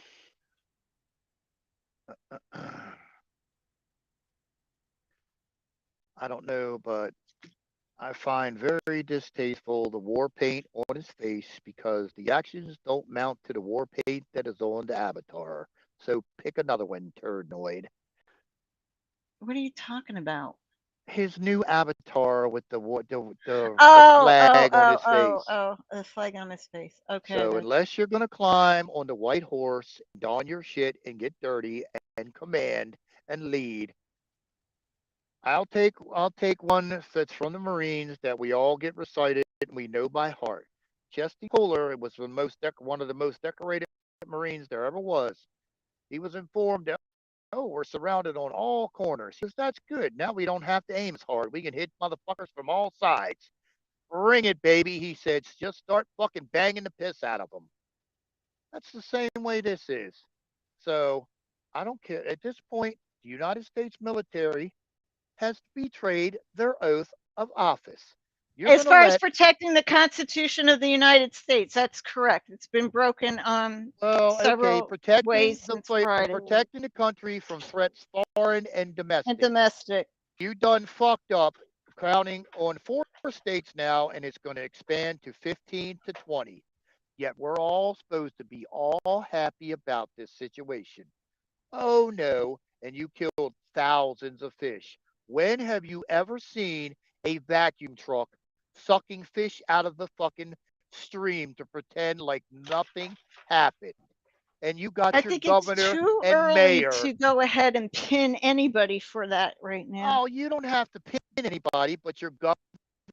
Speaker 1: I don't know, but I find very distasteful the war paint on his face because the actions don't mount to the war paint that is on the avatar. So pick another one, Turdnoid.
Speaker 2: What are you talking about?
Speaker 1: His new avatar with the
Speaker 2: Oh, oh,
Speaker 1: flag on
Speaker 2: oh,
Speaker 1: his
Speaker 2: oh,
Speaker 1: face.
Speaker 2: oh, the flag on his face. Okay,
Speaker 1: So
Speaker 2: that's
Speaker 1: unless you're gonna climb on the white horse, don your shit, and get dirty and command and lead, I'll take one that's from the Marines that we all get recited and we know by heart. Chesty Puller was one of the most decorated Marines there ever was. He was informed that, oh, we're surrounded on all corners. He says, that's good. Now we don't have to aim as hard. We can hit motherfuckers from all sides. Bring it, baby. He said, just start fucking banging the piss out of them. That's the same way this is. So I don't care. At this point, the United States military has betrayed their oath of office. You're
Speaker 2: as
Speaker 1: going to
Speaker 2: far as
Speaker 1: let,
Speaker 2: protecting the Constitution of the United States. That's correct. It's been broken
Speaker 1: well, okay,
Speaker 2: several ways since Friday.
Speaker 1: protecting the country from threats foreign and
Speaker 2: And
Speaker 1: domestic.
Speaker 2: domestic.
Speaker 1: You done fucked up, counting on 4 states now, and it's going to expand to 15 to 20. Yet we're all supposed to be all happy about this situation. Oh no, and you killed thousands of fish. When have you ever seen a vacuum truck sucking fish out of the fucking stream to pretend like nothing happened? And you
Speaker 2: I
Speaker 1: got your
Speaker 2: think it's
Speaker 1: governor
Speaker 2: too
Speaker 1: and
Speaker 2: early
Speaker 1: mayor.
Speaker 2: to go ahead and pin anybody for that right now.
Speaker 1: Oh, you don't have to pin anybody but your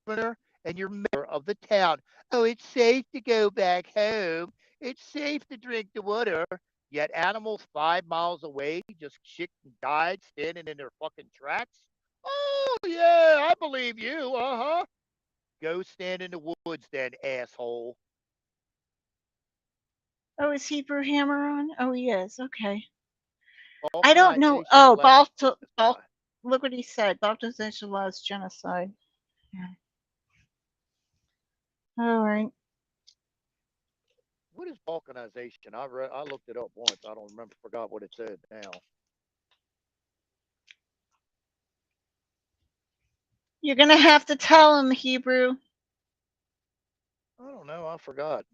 Speaker 1: governor and your mayor of the town. Oh, it's safe to go back home. It's safe to drink the water. Yet animals 5 miles away just shit and died standing in their fucking tracks. Oh, yeah, I believe you. Uh huh. Go stand in the woods then, asshole.
Speaker 2: Oh, is Hebrew Hammer on? Oh, he is. Okay. I don't know.
Speaker 1: Balkanization
Speaker 2: Oh,
Speaker 1: allows
Speaker 2: Balt,
Speaker 1: genocide.
Speaker 2: look what he said. Balkanization laws genocide. Yeah. All right.
Speaker 1: What is balkanization? I looked it up once. I don't remember. Forgot what it said now.
Speaker 2: You're going to have to tell him, Hebrew.
Speaker 1: I don't know. I forgot.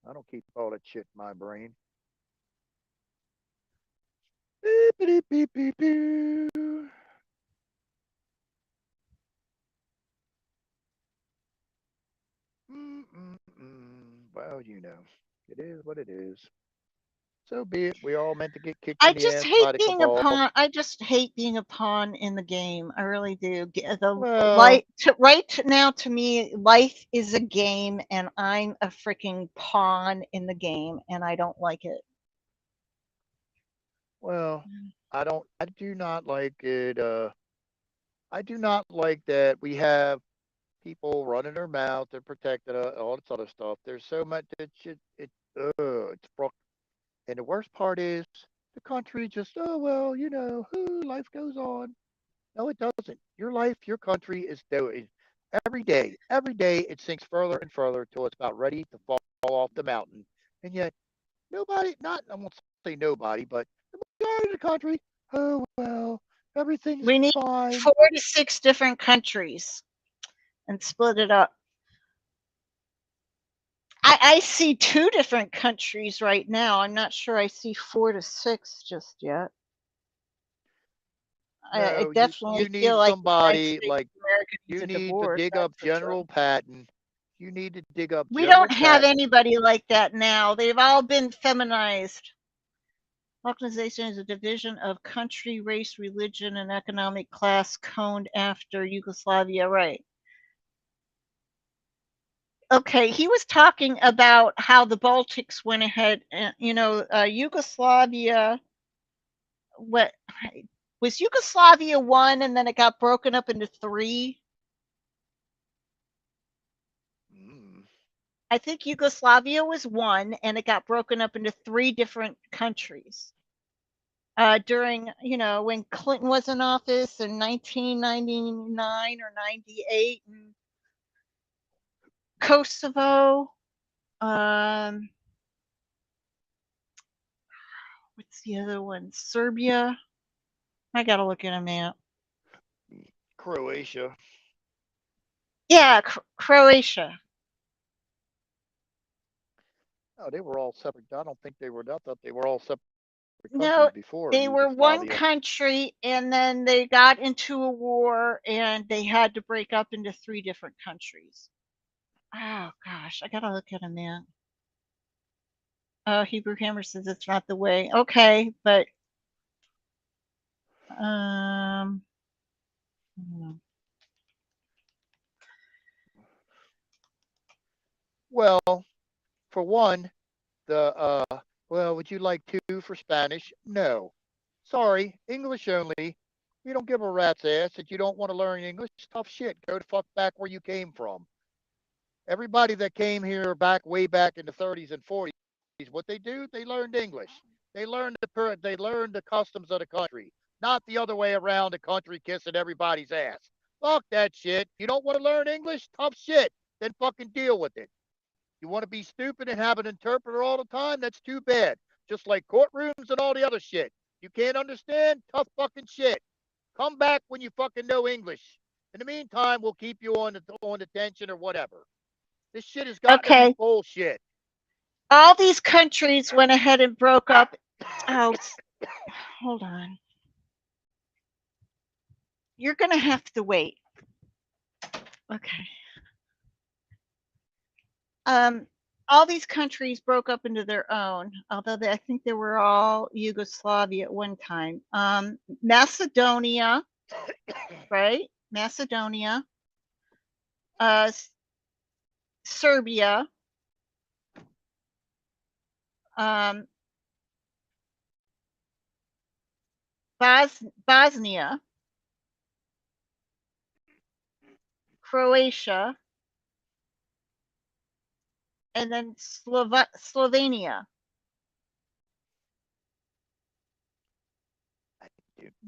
Speaker 1: I don't keep all that shit in my brain. Beep, beep, beep, beep, beep. Well, it is what it is. So be it. We all meant to get kicked
Speaker 2: I
Speaker 1: in the
Speaker 2: just
Speaker 1: ass
Speaker 2: hate
Speaker 1: by the
Speaker 2: being a
Speaker 1: cabal.
Speaker 2: pawn. I just hate being a pawn in the game. I really do. The
Speaker 1: Well,
Speaker 2: light right now to me, life is a game, and I'm a freaking pawn in the game, and I don't like it.
Speaker 1: well, I do not like it. I do not like that we have people running their mouth and protecting all this other stuff. There's so much that shit. It's broke. And the worst part is the country just, oh well, life goes on. No, it doesn't. Your life, your country is doing every day it sinks further and further till it's about ready to fall off the mountain. And yet nobody, not I won't say nobody, but the majority of the country, oh well, everything's
Speaker 2: We need
Speaker 1: fine.
Speaker 2: 4 to 6 different countries and split it up. I see 2 different countries right now. I'm not sure I see 4 to 6 just yet. I
Speaker 1: No,
Speaker 2: definitely
Speaker 1: you need
Speaker 2: feel like the United
Speaker 1: somebody
Speaker 2: States
Speaker 1: like
Speaker 2: of America needs
Speaker 1: you
Speaker 2: a
Speaker 1: need to
Speaker 2: divorce,
Speaker 1: dig up
Speaker 2: that's for sure.
Speaker 1: General Patton. You need to dig up
Speaker 2: We
Speaker 1: General
Speaker 2: don't have
Speaker 1: Patton.
Speaker 2: anybody like that now. They've all been feminized. Balkanization is a division of country, race, religion, and economic class coned after Yugoslavia, right? Okay, he was talking about how the Baltics went ahead, and Yugoslavia. What was Yugoslavia one, and then it got broken up into three?
Speaker 1: Mm.
Speaker 2: I think Yugoslavia was one, and it got broken up into 3 different countries. During, when Clinton was in office in 1999 or 98, and Kosovo. Um, what's the other one? Serbia. I gotta look at a map.
Speaker 1: Croatia.
Speaker 2: Yeah, Croatia.
Speaker 1: No, they were all separate. I don't think they were. I thought they were all separate countries
Speaker 2: No,
Speaker 1: before
Speaker 2: they were one
Speaker 1: Yugoslavia.
Speaker 2: country, and then they got into a war, and they had to break up into 3 different countries. Oh gosh, I gotta look at a map. Hebrew Hammer says it's not the way. Okay, but um, hmm.
Speaker 1: Well, for one, the well, would you like two for Spanish? No. Sorry, English only. We don't give a rat's ass that you don't want to learn English. Tough shit. Go the fuck back where you came from. Everybody that came here way back in the 30s and 40s, what they do, they learned English. They learned the customs of the country, not the other way around. The country kissing everybody's ass. Fuck that shit. You don't want to learn English? Tough shit. Then fucking deal with it. You want to be stupid and have an interpreter all the time? That's too bad. Just like courtrooms and all the other shit. You can't understand? Tough fucking shit. Come back when you fucking know English. In the meantime, we'll keep you on detention or whatever. This shit has got to be
Speaker 2: Okay,
Speaker 1: bullshit.
Speaker 2: all these countries went ahead and broke up. Oh, hold on. You're gonna have to wait. Okay. Um, all these countries broke up into their own, although I think they were all Yugoslavia at one time. Macedonia, right? Macedonia, uh, Serbia, um, Bosnia, Croatia, and then Slovenia.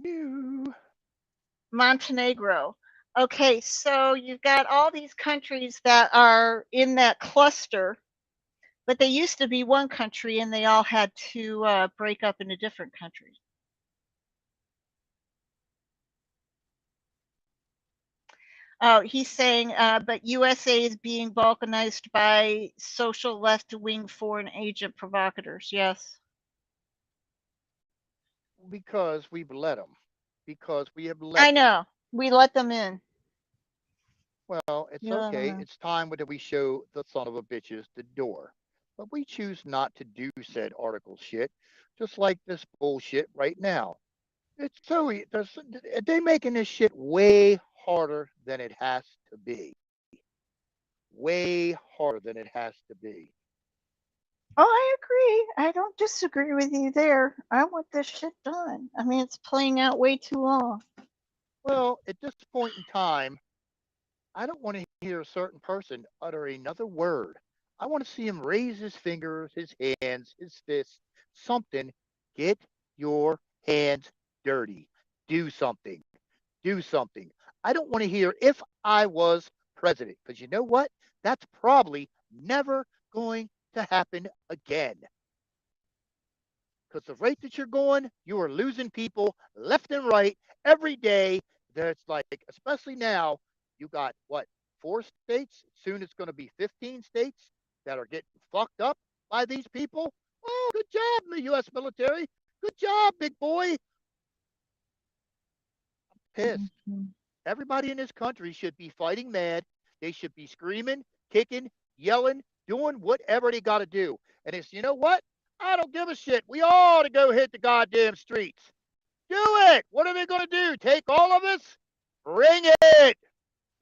Speaker 1: New.
Speaker 2: Montenegro. Okay, so you've got all these countries that are in that cluster, but they used to be one country, and they all had to break up into different countries. Oh, he's saying, but USA is being balkanized by social left-wing foreign agent provocateurs. Yes.
Speaker 1: Because we've let them. Because we have
Speaker 2: I
Speaker 1: let them.
Speaker 2: know. We let them in.
Speaker 1: Well, it's
Speaker 2: You let them
Speaker 1: okay.
Speaker 2: in.
Speaker 1: It's time that we show the son of a bitches the door. but we choose not to do said article shit, just like this bullshit right now. It's so they making this shit way harder than it has to be. Way harder than it has to be.
Speaker 2: Oh, I agree. I don't disagree with you there. I want this shit done. I mean, it's playing out way too long.
Speaker 1: Well, at this point in time, I don't want to hear a certain person utter another word. I want to see him raise his fingers, his hands, his fists, something. Get your hands dirty. Do something. Do something. I don't want to hear if I was president, because you know what? That's probably never going to happen again. Because the rate that you're going, you are losing people left and right every day. There's like, especially now, you got what, 4 states? Soon it's going to be 15 states that are getting fucked up by these people. Oh, good job, the U.S. military. Good job, big boy. I'm pissed.
Speaker 2: Mm-hmm.
Speaker 1: Everybody in this country should be fighting mad. They should be screaming, kicking, yelling, doing whatever they got to do. And it's, you know what? I don't give a shit. We ought to go hit the goddamn streets. Do it. What are they going to do? Take all of us? Bring it.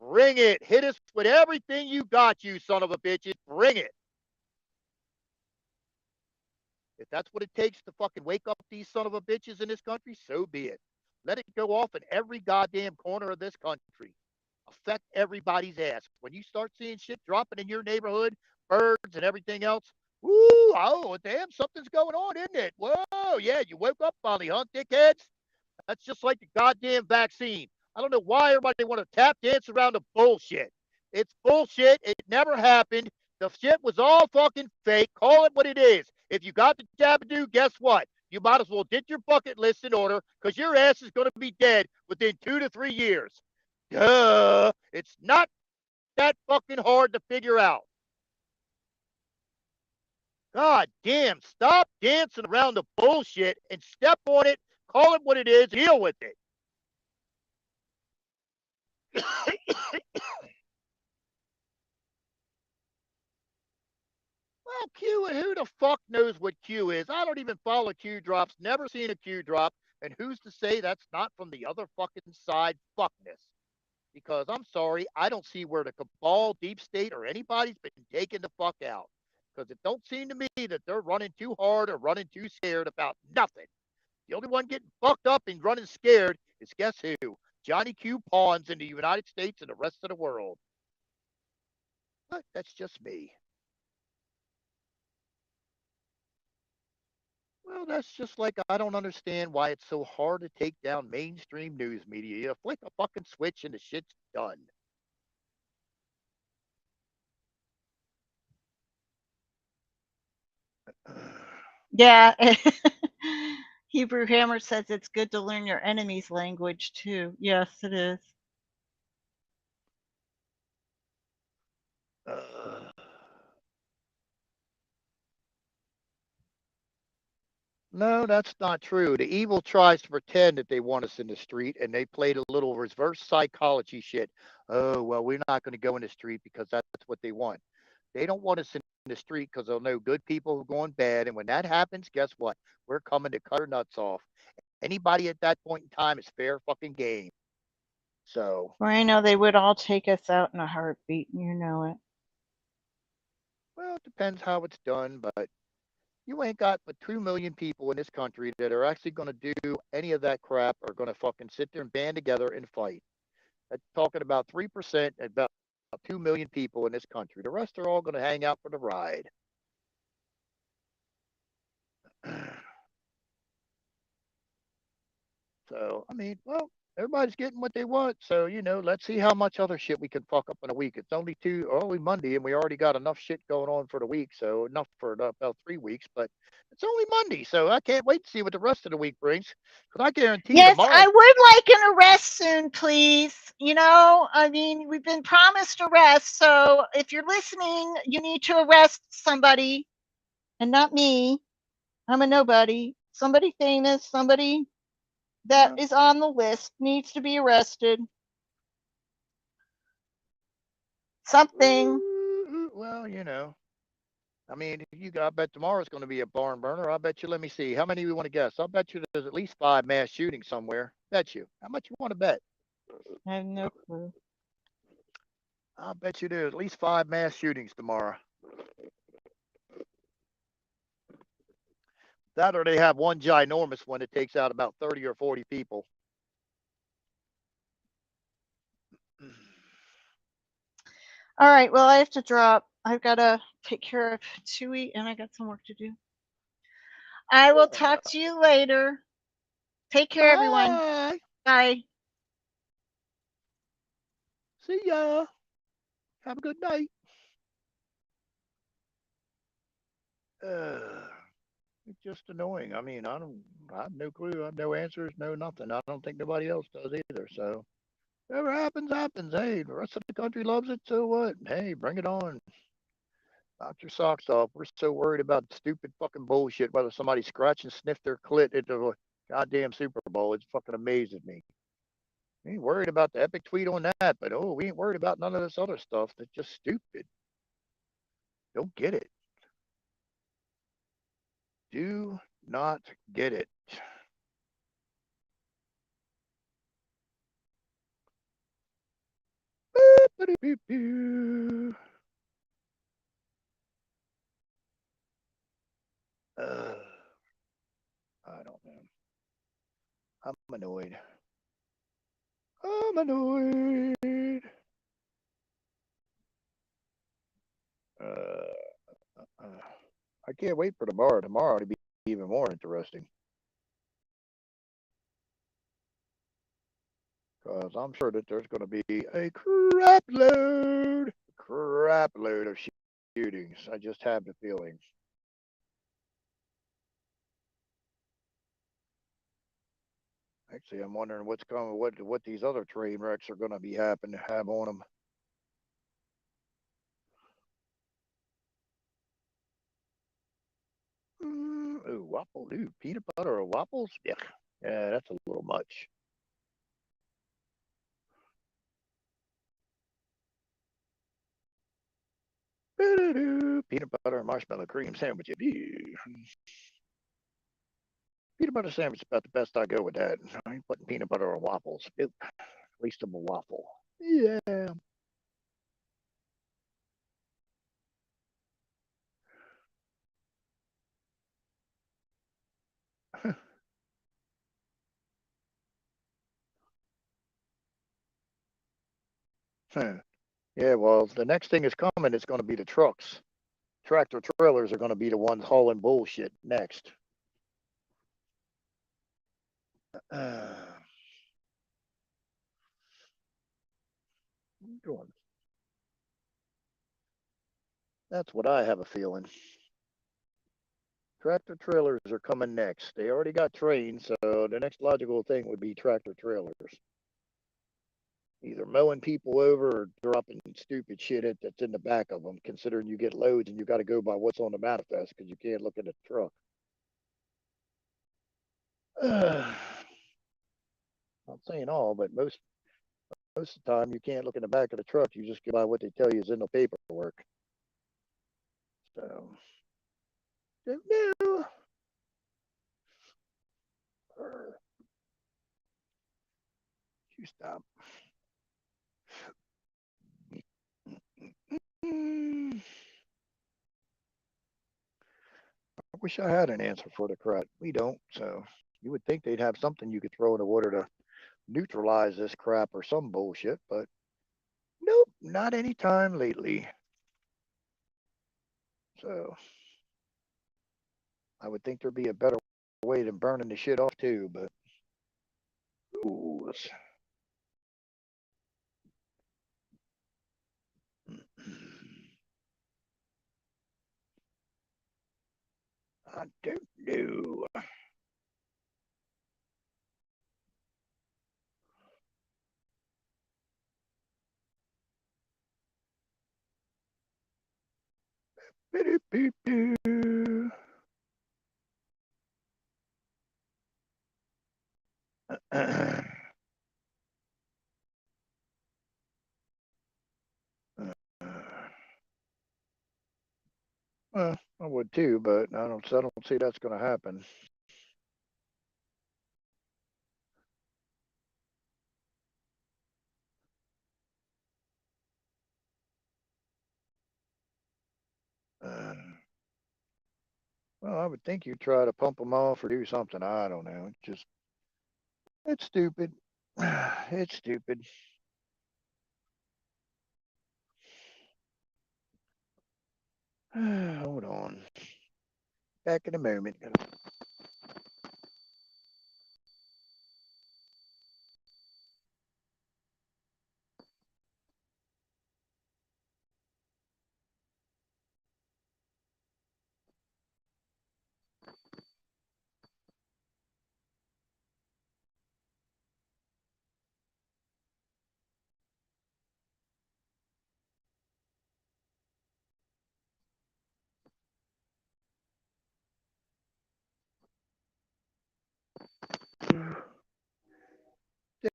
Speaker 1: Bring it. Hit us with everything you got, you son of a bitches. Bring it. If that's what it takes to fucking wake up these son of a bitches in this country, so be it. Let it go off in every goddamn corner of this country. Affect everybody's ass. When you start seeing shit dropping in your neighborhood, birds and everything else, woo, oh, damn, something's going on, isn't it? Whoa, yeah, you woke up finally, huh, dickheads? That's just like the goddamn vaccine. I don't know why everybody want to tap dance around the bullshit. It's bullshit. It never happened. The shit was all fucking fake. Call it what it is. If you got the jabadoo, guess what? You might as well get your bucket list in order because your ass is going to be dead within 2 to 3 years. Duh. It's not that fucking hard to figure out. God damn. Stop dancing around the bullshit and step on it. Call it what it is. Deal with it. Well, Q, who the fuck knows what Q is? I don't even follow Q drops, never seen a Q drop, and who's to say that's not from the other fucking side fuckness? Because I'm sorry, I don't see where the cabal, deep state, or anybody's been taken the fuck out. Because it don't seem to me that they're running too hard or running too scared about nothing. The only one getting fucked up and running scared is guess who? Johnny Q pawns in the United States and the rest of the world. But that's just me. Well, that's just like I don't understand why it's so hard to take down mainstream news media. You flick a fucking switch and the shit's done.
Speaker 2: Yeah. Hebrew Hammer says it's good to learn your enemy's language too. Yes, it is.
Speaker 1: No, that's not true. The evil tries to pretend that they want us in the street and they played a little reverse psychology shit. Oh, well, we're not going to go in the street because that's what they want. They don't want us in the street because they'll know good people are going bad. And when that happens, guess what? We're coming to cut our nuts off. Anybody at that point in time is fair fucking game. So,
Speaker 2: Well, I know they would all take us out in a heartbeat, and you know it.
Speaker 1: well, it depends how it's done, but you ain't got but 2 million people in this country that are actually going to do any of that crap or going to fucking sit there and band together and fight. That's talking about 3%, about 2 million people in this country. The rest are all going to hang out for the ride. So, I mean, well, everybody's getting what they want. So, let's see how much other shit we can fuck up in a week. It's only Monday, and we already got enough shit going on for the week. So, enough for about 3 weeks, but it's only Monday. So, I can't wait to see what the rest of the week brings because I guarantee
Speaker 2: Yes,
Speaker 1: tomorrow.
Speaker 2: I would like an arrest soon, please. I mean, we've been promised arrest. So if you're listening, you need to arrest somebody and not me. I'm a nobody. Somebody famous, somebody that is on the list needs to be arrested. Something.
Speaker 1: Well, I mean, I bet tomorrow's going to be a barn burner. I bet you. Let me see. How many you want to guess? I'll bet you there's at least 5 mass shootings somewhere. Bet you. How much you want to bet?
Speaker 2: I have no clue.
Speaker 1: I'll bet you there's at least 5 mass shootings tomorrow. That or they have one ginormous one that takes out about 30 or 40 people.
Speaker 2: All right. Well, I have to drop. I've got to take care of Chewy, and I got some work to do. I will talk to you later. Take care, everyone.
Speaker 1: Bye.
Speaker 2: Bye.
Speaker 1: See ya. Have a good night. It's just annoying. I mean, I have no clue. I have no answers, no nothing. I don't think nobody else does either. So whatever happens, happens. Hey, the rest of the country loves it. So what? Hey, bring it on. Knock your socks off. We're so worried about stupid fucking bullshit. Whether somebody scratch and sniff their clit at the goddamn Super Bowl, it's fucking amazes me. We ain't worried about the epic tweet on that, but oh, we ain't worried about none of this other stuff that's just stupid. Don't get it. Do not get it. I don't know. I'm annoyed. I'm annoyed. I can't wait for tomorrow. Tomorrow to be even more interesting. Because I'm sure that there's going to be a crap load of shootings. I just have the feeling. Actually, I'm wondering what's coming, what these other train wrecks are going to be happen to have on them. Ooh, waffle, ooh, peanut butter or waffles? Yeah, that's a little much. Peanut butter and marshmallow cream sandwich. Peanut butter sandwich is about the best I go with that. I ain't putting peanut butter on waffles. Nope. At least I'm a waffle. Yeah. Yeah, well, the next thing is coming. It's going to be the trucks. Tractor trailers are going to be the ones hauling bullshit next. Uh, That's what I have a feeling. Tractor trailers are coming next. They already got trains, so the next logical thing would be tractor trailers. Either mowing people over or dropping stupid shit that's in the back of them, considering you get loads and you got to go by what's on the manifest because you can't look in the truck. Not saying all, but most of the time you can't look in the back of the truck. You just go by what they tell you is in the paperwork. So, don't know. You stop. I wish I had an answer for the crowd. We don't. So you would think they'd have something you could throw in the water to neutralize this crap or some bullshit, but nope, not any time lately. So I would think there'd be a better way than burning the shit off too, but ooh, I don't know. Well, I would too, but I don't see that's going to happen. Uh, well, I would think you try to pump them off or do something. I don't know. It's stupid. It's stupid. Hold on. Back in a moment.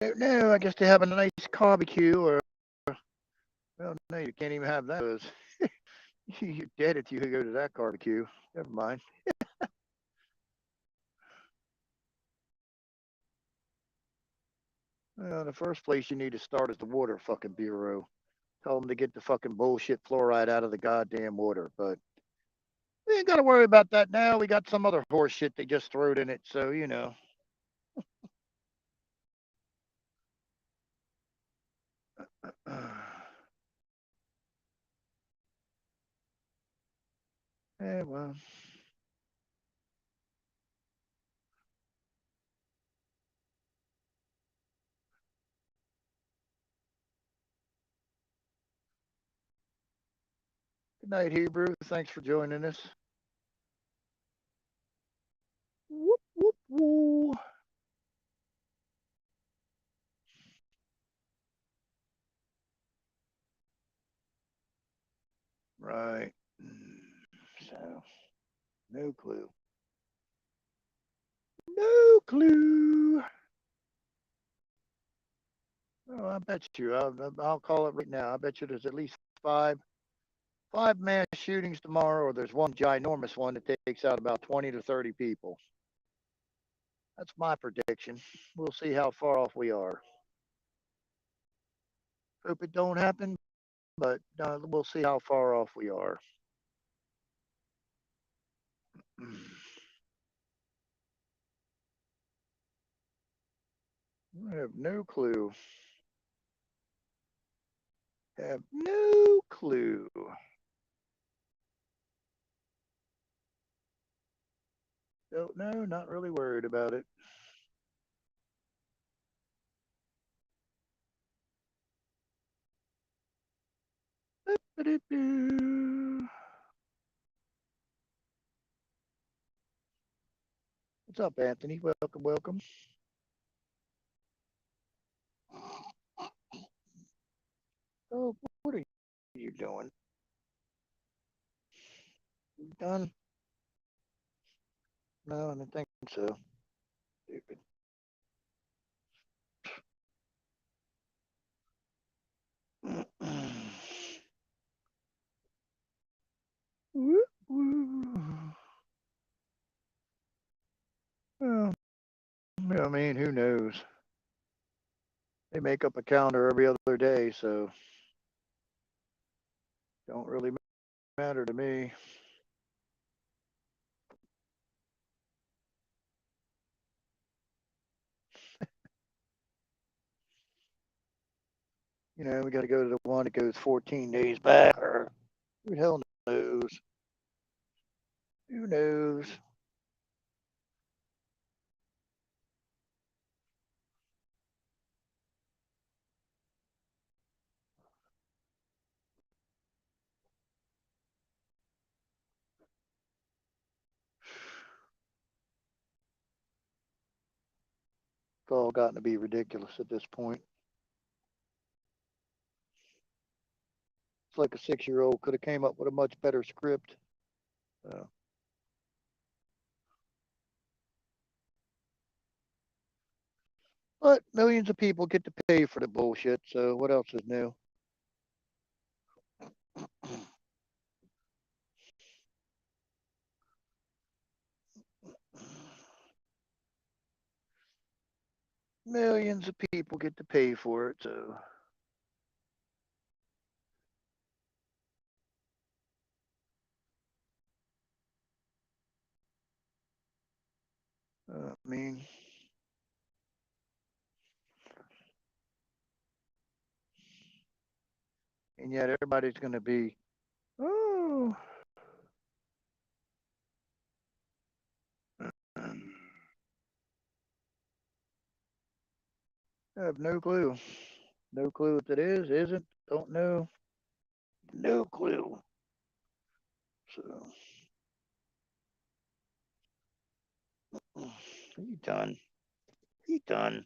Speaker 1: Don't know. I guess they have a nice barbecue, or well, no, you can't even have that. You're dead if you go to that barbecue. Never mind. The first place you need to start is the water fucking bureau. Tell them to get the fucking bullshit fluoride out of the goddamn water. But we ain't got to worry about that now. We got some other horse shit they just throwed in it. So, you know. Yeah, well. Good night, Hebrew. Thanks for joining us. Whoop, whoop, whoop. Right. So, no clue. No clue. Oh, I bet you. I'll call it right now. I bet you there's at least five mass shootings tomorrow, or there's one ginormous one that takes out about 20 to 30 people. That's my prediction. We'll see how far off we are. Hope it don't happen, but we'll see how far off we are. I have no clue. Have no clue. Don't know. Not really worried about it. What's up, Anthony? Welcome, welcome. Oh, what are you doing? You done? No, I don't think so. Stupid. Well, I mean, who knows? They make up a calendar every other day, so don't really matter to me. You know, we got to go to the one that goes 14 days back, or who the hell knows? Who knows? It's all gotten to be ridiculous at this point. It's like a 6-year-old could have came up with a much better script. But millions of people get to pay for the bullshit. So what else is new? millions of people get to pay for it. So, I mean, and yet everybody's going to be, oh, I have no clue. No clue what it is, isn't, don't know. No clue. So, he done. He done.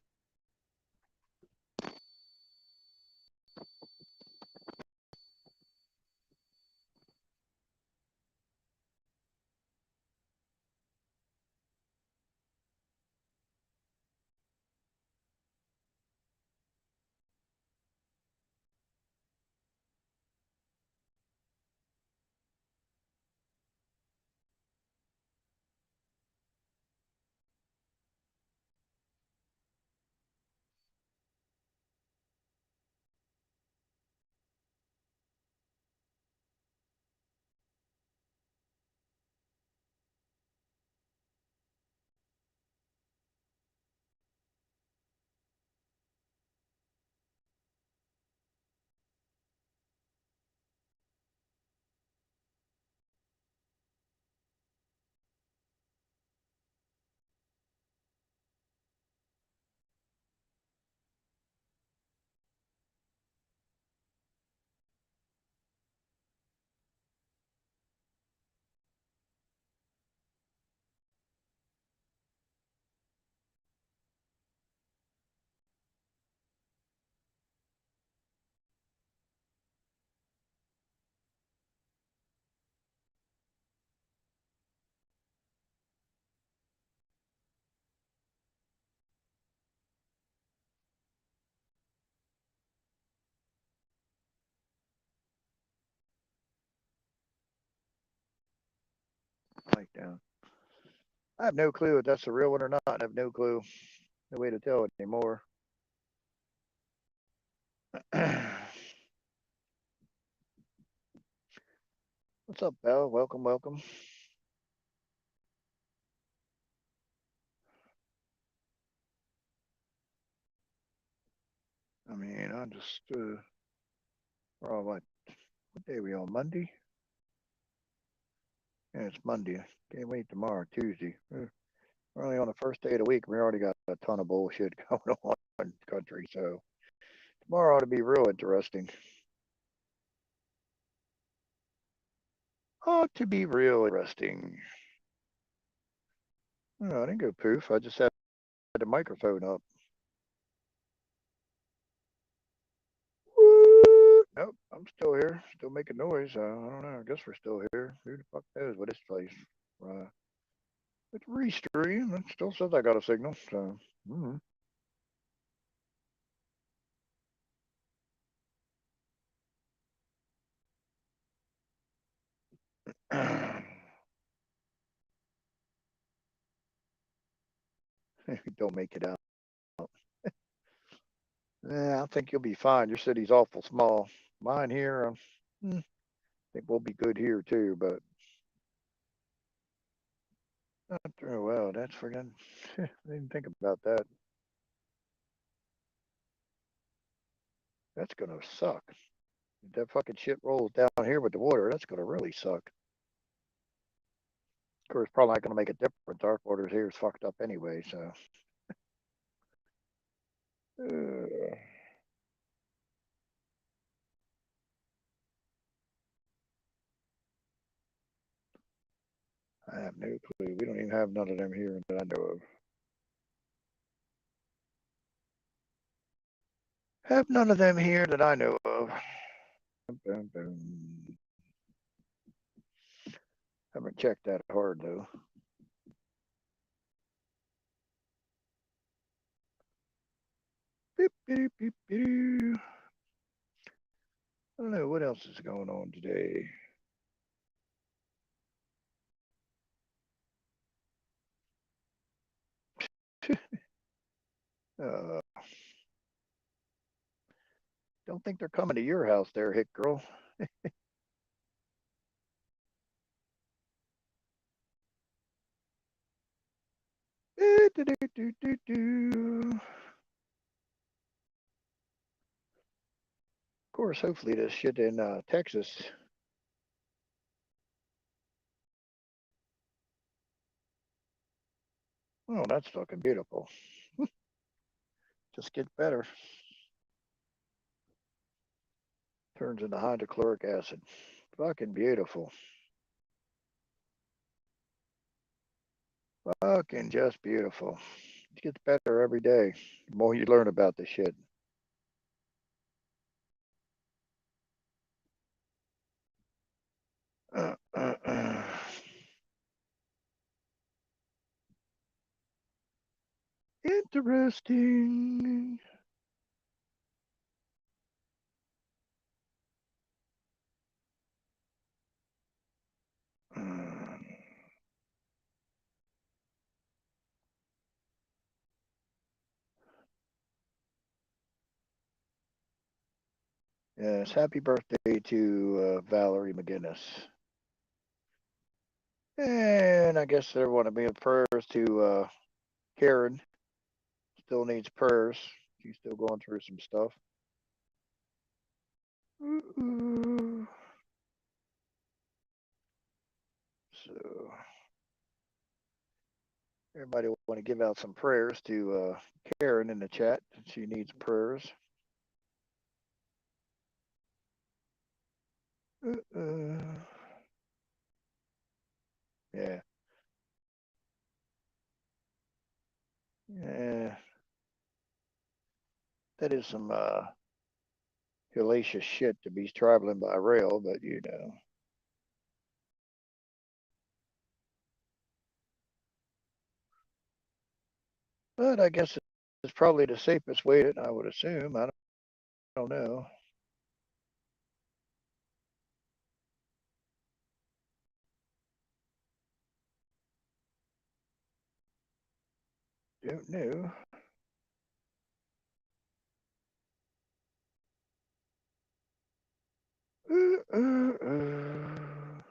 Speaker 1: Like down. I have no clue if that's a real one or not. I have no clue. No way to tell it anymore. What's up, Belle? Welcome, welcome. I mean, I just, we're on what day are we on? Monday? Yeah, it's Monday. Can't wait tomorrow, Tuesday. We're only on the first day of the week. We already got a ton of bullshit going on in the country. So tomorrow ought to be real interesting. Ought to be real interesting. Oh, I didn't go poof. I just had the microphone up. Woo! Nope, I'm still here. Still making noise. I don't know. I guess we're still here. Who the fuck knows what this place? It's Restream. It still says I got a signal. So, don't make it out. Yeah, I think you'll be fine. Your city's awful small. Mine here, I think we'll be good here too, but not oh, well. That's forgotten. I didn't think about that. That's gonna suck. If that fucking shit rolls down here with the water, that's gonna really suck. Of course, probably not gonna make a difference. Our waters here is fucked up anyway, so. Uh, I have no clue. We don't even have none of them here that I know of. Have none of them here that I know of. Boom, boom. Haven't checked that hard though. Beep, beep, beep, beep. I don't know what else is going on today. Uh, don't think they're coming to your house there, Hick Girl. Of course, hopefully this shit in Texas. Oh, that's fucking beautiful. Just get better. Turns into hydrochloric acid. Fucking beautiful. Fucking just beautiful. It gets better every day. The more you learn about this shit. Uh, uh, uh. Interesting. Yes, happy birthday to Valerie McGinnis. And I guess there want to be prayers to Karen. Still needs prayers. She's still going through some stuff. So everybody want to give out some prayers to Karen in the chat. She needs prayers. Yeah. Yeah. That is some hellacious shit to be traveling by rail, but you know. But I guess it's probably the safest way, that I would assume. I don't know. Don't know. Uh, uh, uh.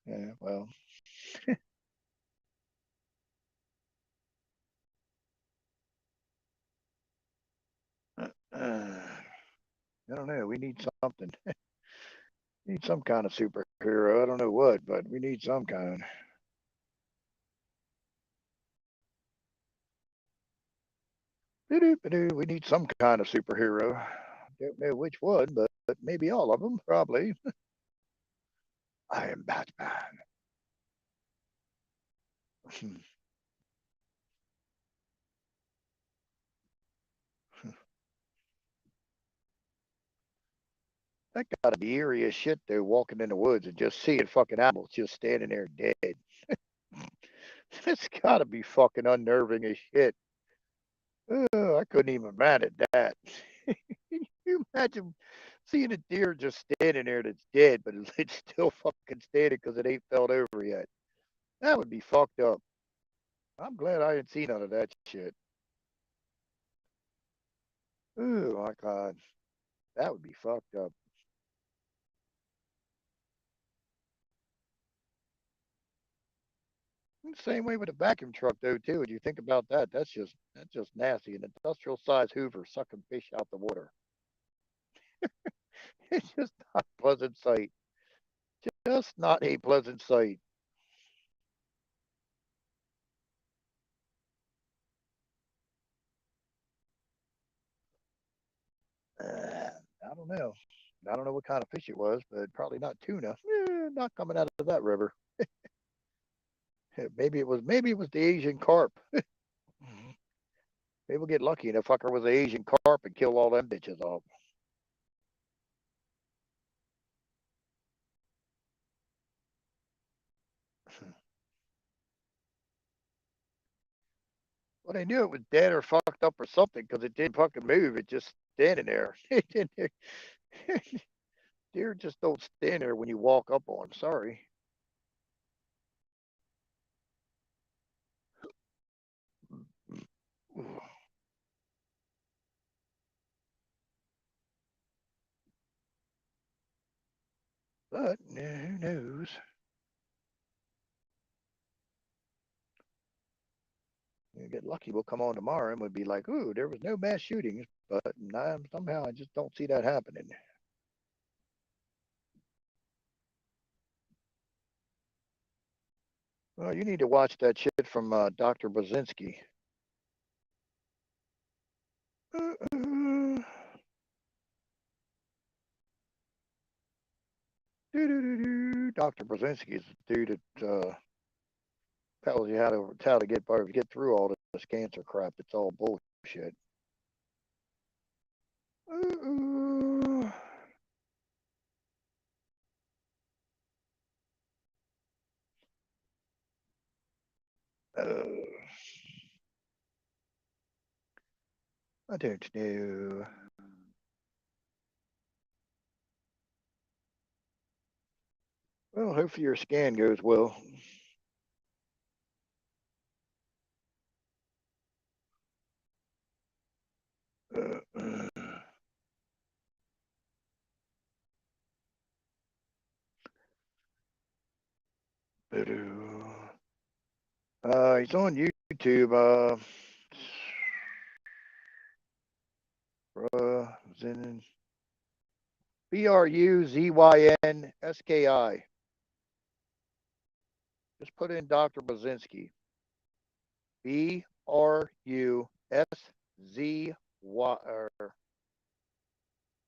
Speaker 1: Yeah, well. I don't know. We need something. We need some kind of superhero. I don't know what, but we need some kind. We need some kind of superhero. Don't know which one, but maybe all of them, probably. I am Batman. That gotta be eerie as shit, though, walking in the woods and just seeing fucking animals just standing there dead. It's gotta be fucking unnerving as shit. Oh, I couldn't even manage that. Can you imagine seeing a deer just standing there that's dead, but it's still fucking standing because it ain't fell over yet? That would be fucked up. I'm glad I ain't seen none of that shit. Oh my god, that would be fucked up. Same way with a vacuum truck though too. When you think about that, that's just nasty. An industrial size Hoover sucking fish out the water. It's just not a pleasant sight. Just not a pleasant sight. I don't know. I don't know what kind of fish it was, but probably not tuna. Not coming out of that river. Maybe it was the Asian carp. Maybe we'll get lucky and the fucker was the Asian carp and kill all them bitches off. Well, they knew it was dead or fucked up or something because it didn't fucking move. It just standing there. It didn't. Deer just don't stand there when you walk up on 'em. Sorry. But who knows? You get lucky, we'll come on tomorrow and we'll be like, ooh, there was no mass shootings, but somehow I just don't see that happening. Well, you need to watch that shit from Dr. Brzezinski. Dr. Brzezinski is the dude that tells you how to get through all this cancer crap. It's all bullshit. I don't know. Well, hopefully your scan goes well. He's on YouTube. Zin, Bruzyynski. Just put in Dr. Brzezinski. Bruzzy or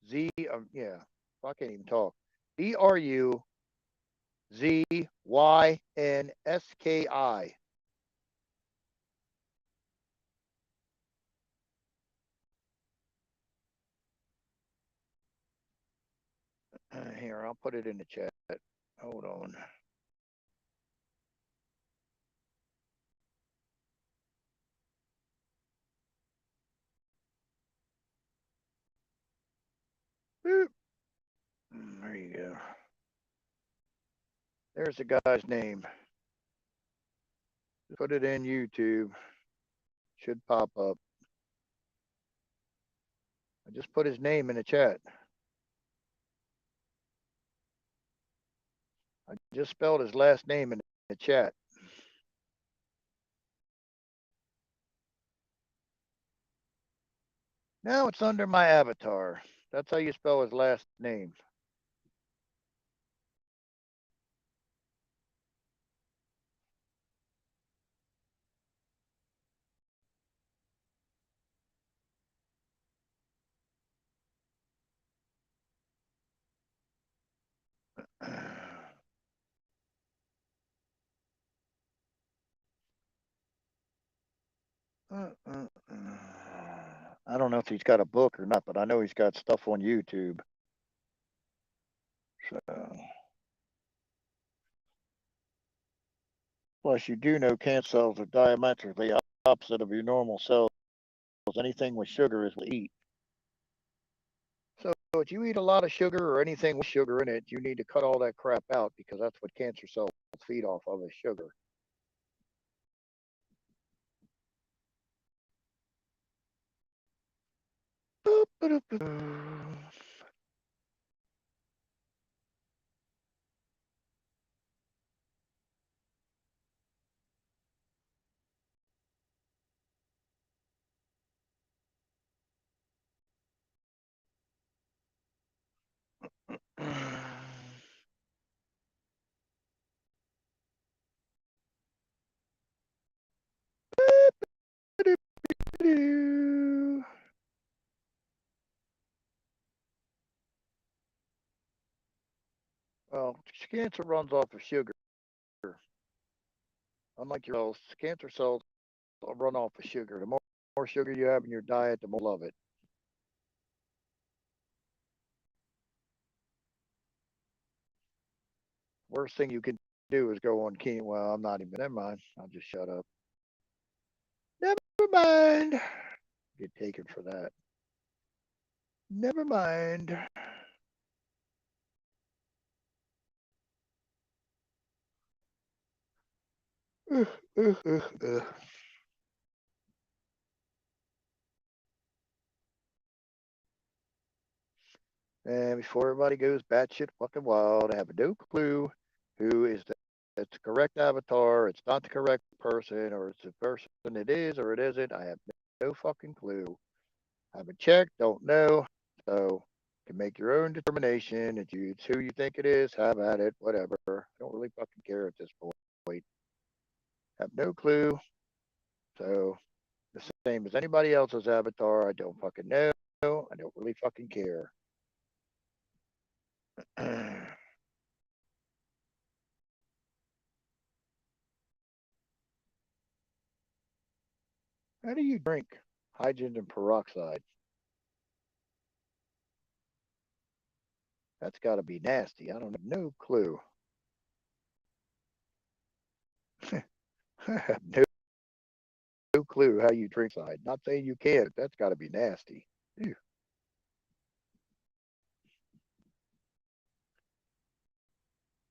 Speaker 1: Z. Yeah, I can't even talk. Bruzyynski. Here, I'll put it in the chat. Hold on. Boop. There you go. There's the guy's name. Put it in YouTube. Should pop up. I just put his name in the chat. I just spelled his last name in the chat. Now it's under my avatar. That's how you spell his last name. I don't know if he's got a book or not, but I know he's got stuff on YouTube. So, plus, you do know cancer cells are diametrically opposite of your normal cells. Anything with sugar is what you eat. So, if you eat a lot of sugar or anything with sugar in it, you need to cut all that crap out because that's what cancer cells feed off of is sugar. Well, cancer runs off of sugar. Unlike your cells, cancer cells run off of sugar. The more sugar you have in your diet, the more you love it. Worst thing you can do is go on chemo. Well, I'm not even. Never mind. I'll just shut up. Never mind. Get taken for that. Never mind. And before everybody goes batshit fucking wild, I have no clue who is the, it's the correct avatar, it's not the correct person, or it's the person it is or it isn't. I have no fucking clue. I haven't checked, don't know. So you can make your own determination. It's who you think it is, have at it, whatever. I don't really fucking care at this point. Have no clue. So the same as anybody else's avatar, I don't fucking know. I don't really fucking care. How do you drink hydrogen peroxide? That's got to be nasty. I don't have no clue. I have no clue how you drink side. Not saying you can't. That's got to be nasty. Ew.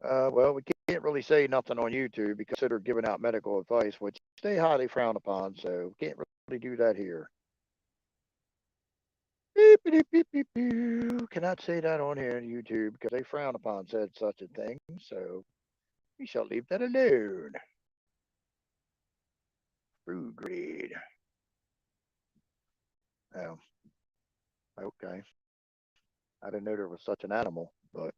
Speaker 1: Well, we can't really say nothing on YouTube because they're giving out medical advice, which they highly frown upon. So we can't really do that here. Beep, beep, beep, beep, beep. Cannot say that on here on YouTube because they frown upon said such a thing. So we shall leave that alone. Food grade. Oh, okay. I didn't know there was such an animal, but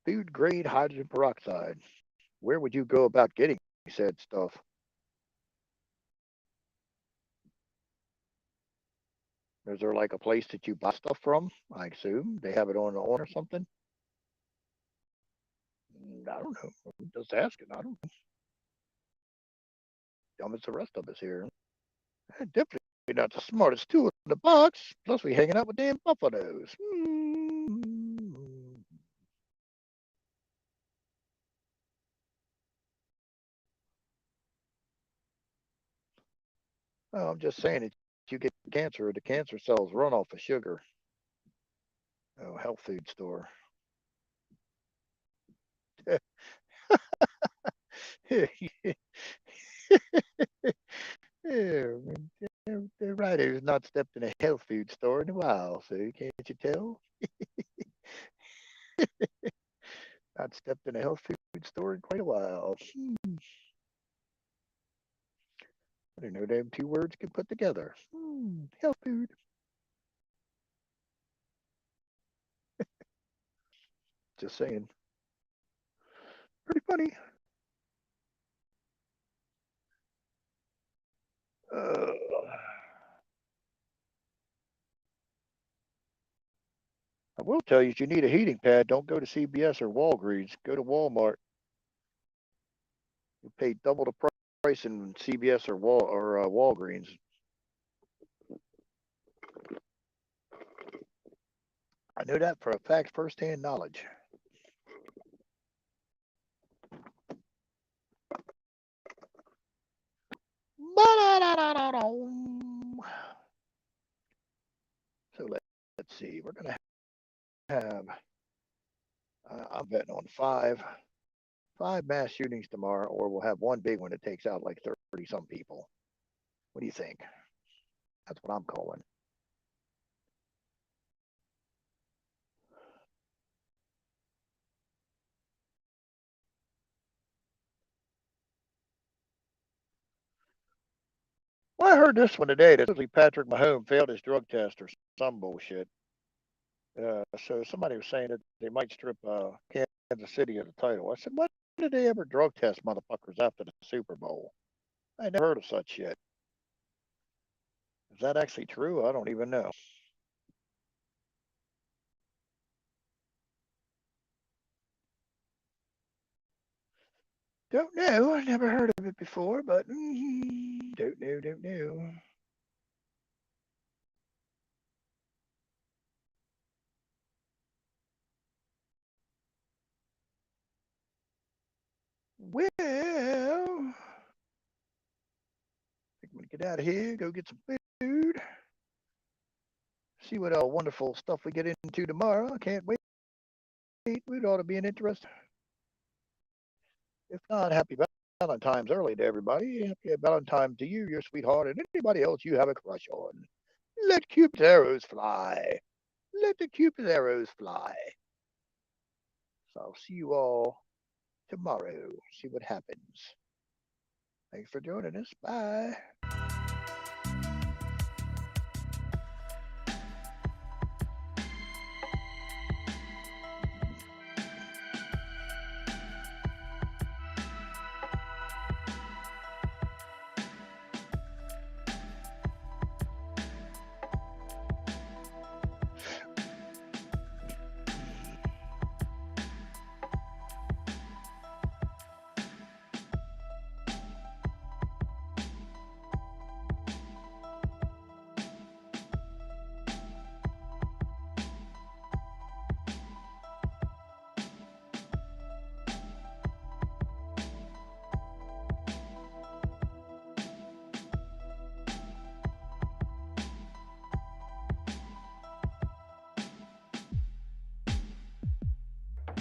Speaker 1: food grade hydrogen peroxide. Where would you go about getting said stuff? Is there like a place that you buy stuff from? I assume they have it on or something. I don't know. I'm just asking. I don't know. Dumb as the rest of us here. Definitely not the smartest tool in the box. Plus, we hanging out with damn buffaloes. Oh, I'm just saying it. You get cancer, the cancer cells run off of sugar. Oh, health food store. Yeah, the writer's not stepped in a health food store in a while, so can't you tell? Not stepped in a health food store in quite a while. I didn't know them two words could put together. Health food. Just saying. Pretty funny. Uh, I will tell you, if you need a heating pad, don't go to CBS or Walgreens. Go to Walmart. You pay double the price in CBS or Walgreens. I know that for a fact, firsthand knowledge. So let's see. We're gonna have. I'm betting on five mass shootings tomorrow, or we'll have one big one that takes out like 30 some people. What do you think? That's what I'm calling. Well, I heard this one today that supposedly Patrick Mahomes failed his drug test or some bullshit. So somebody was saying that they might strip Kansas City of the title. I said, why did they ever drug test motherfuckers after the Super Bowl? I never heard of such shit. Is that actually true? I don't even know. Don't know. I never heard of it before, but don't know, don't know. Well, I'm gonna get out of here, go get some food, see what wonderful stuff we get into tomorrow. I can't wait. It ought to be an interest. If not, happy Valentine's early to everybody. Happy Valentine's to you, your sweetheart, and anybody else you have a crush on. Let Cupid's arrows fly. Let the Cupid's arrows fly. So I'll see you all tomorrow. See what happens. Thanks for joining us. Bye.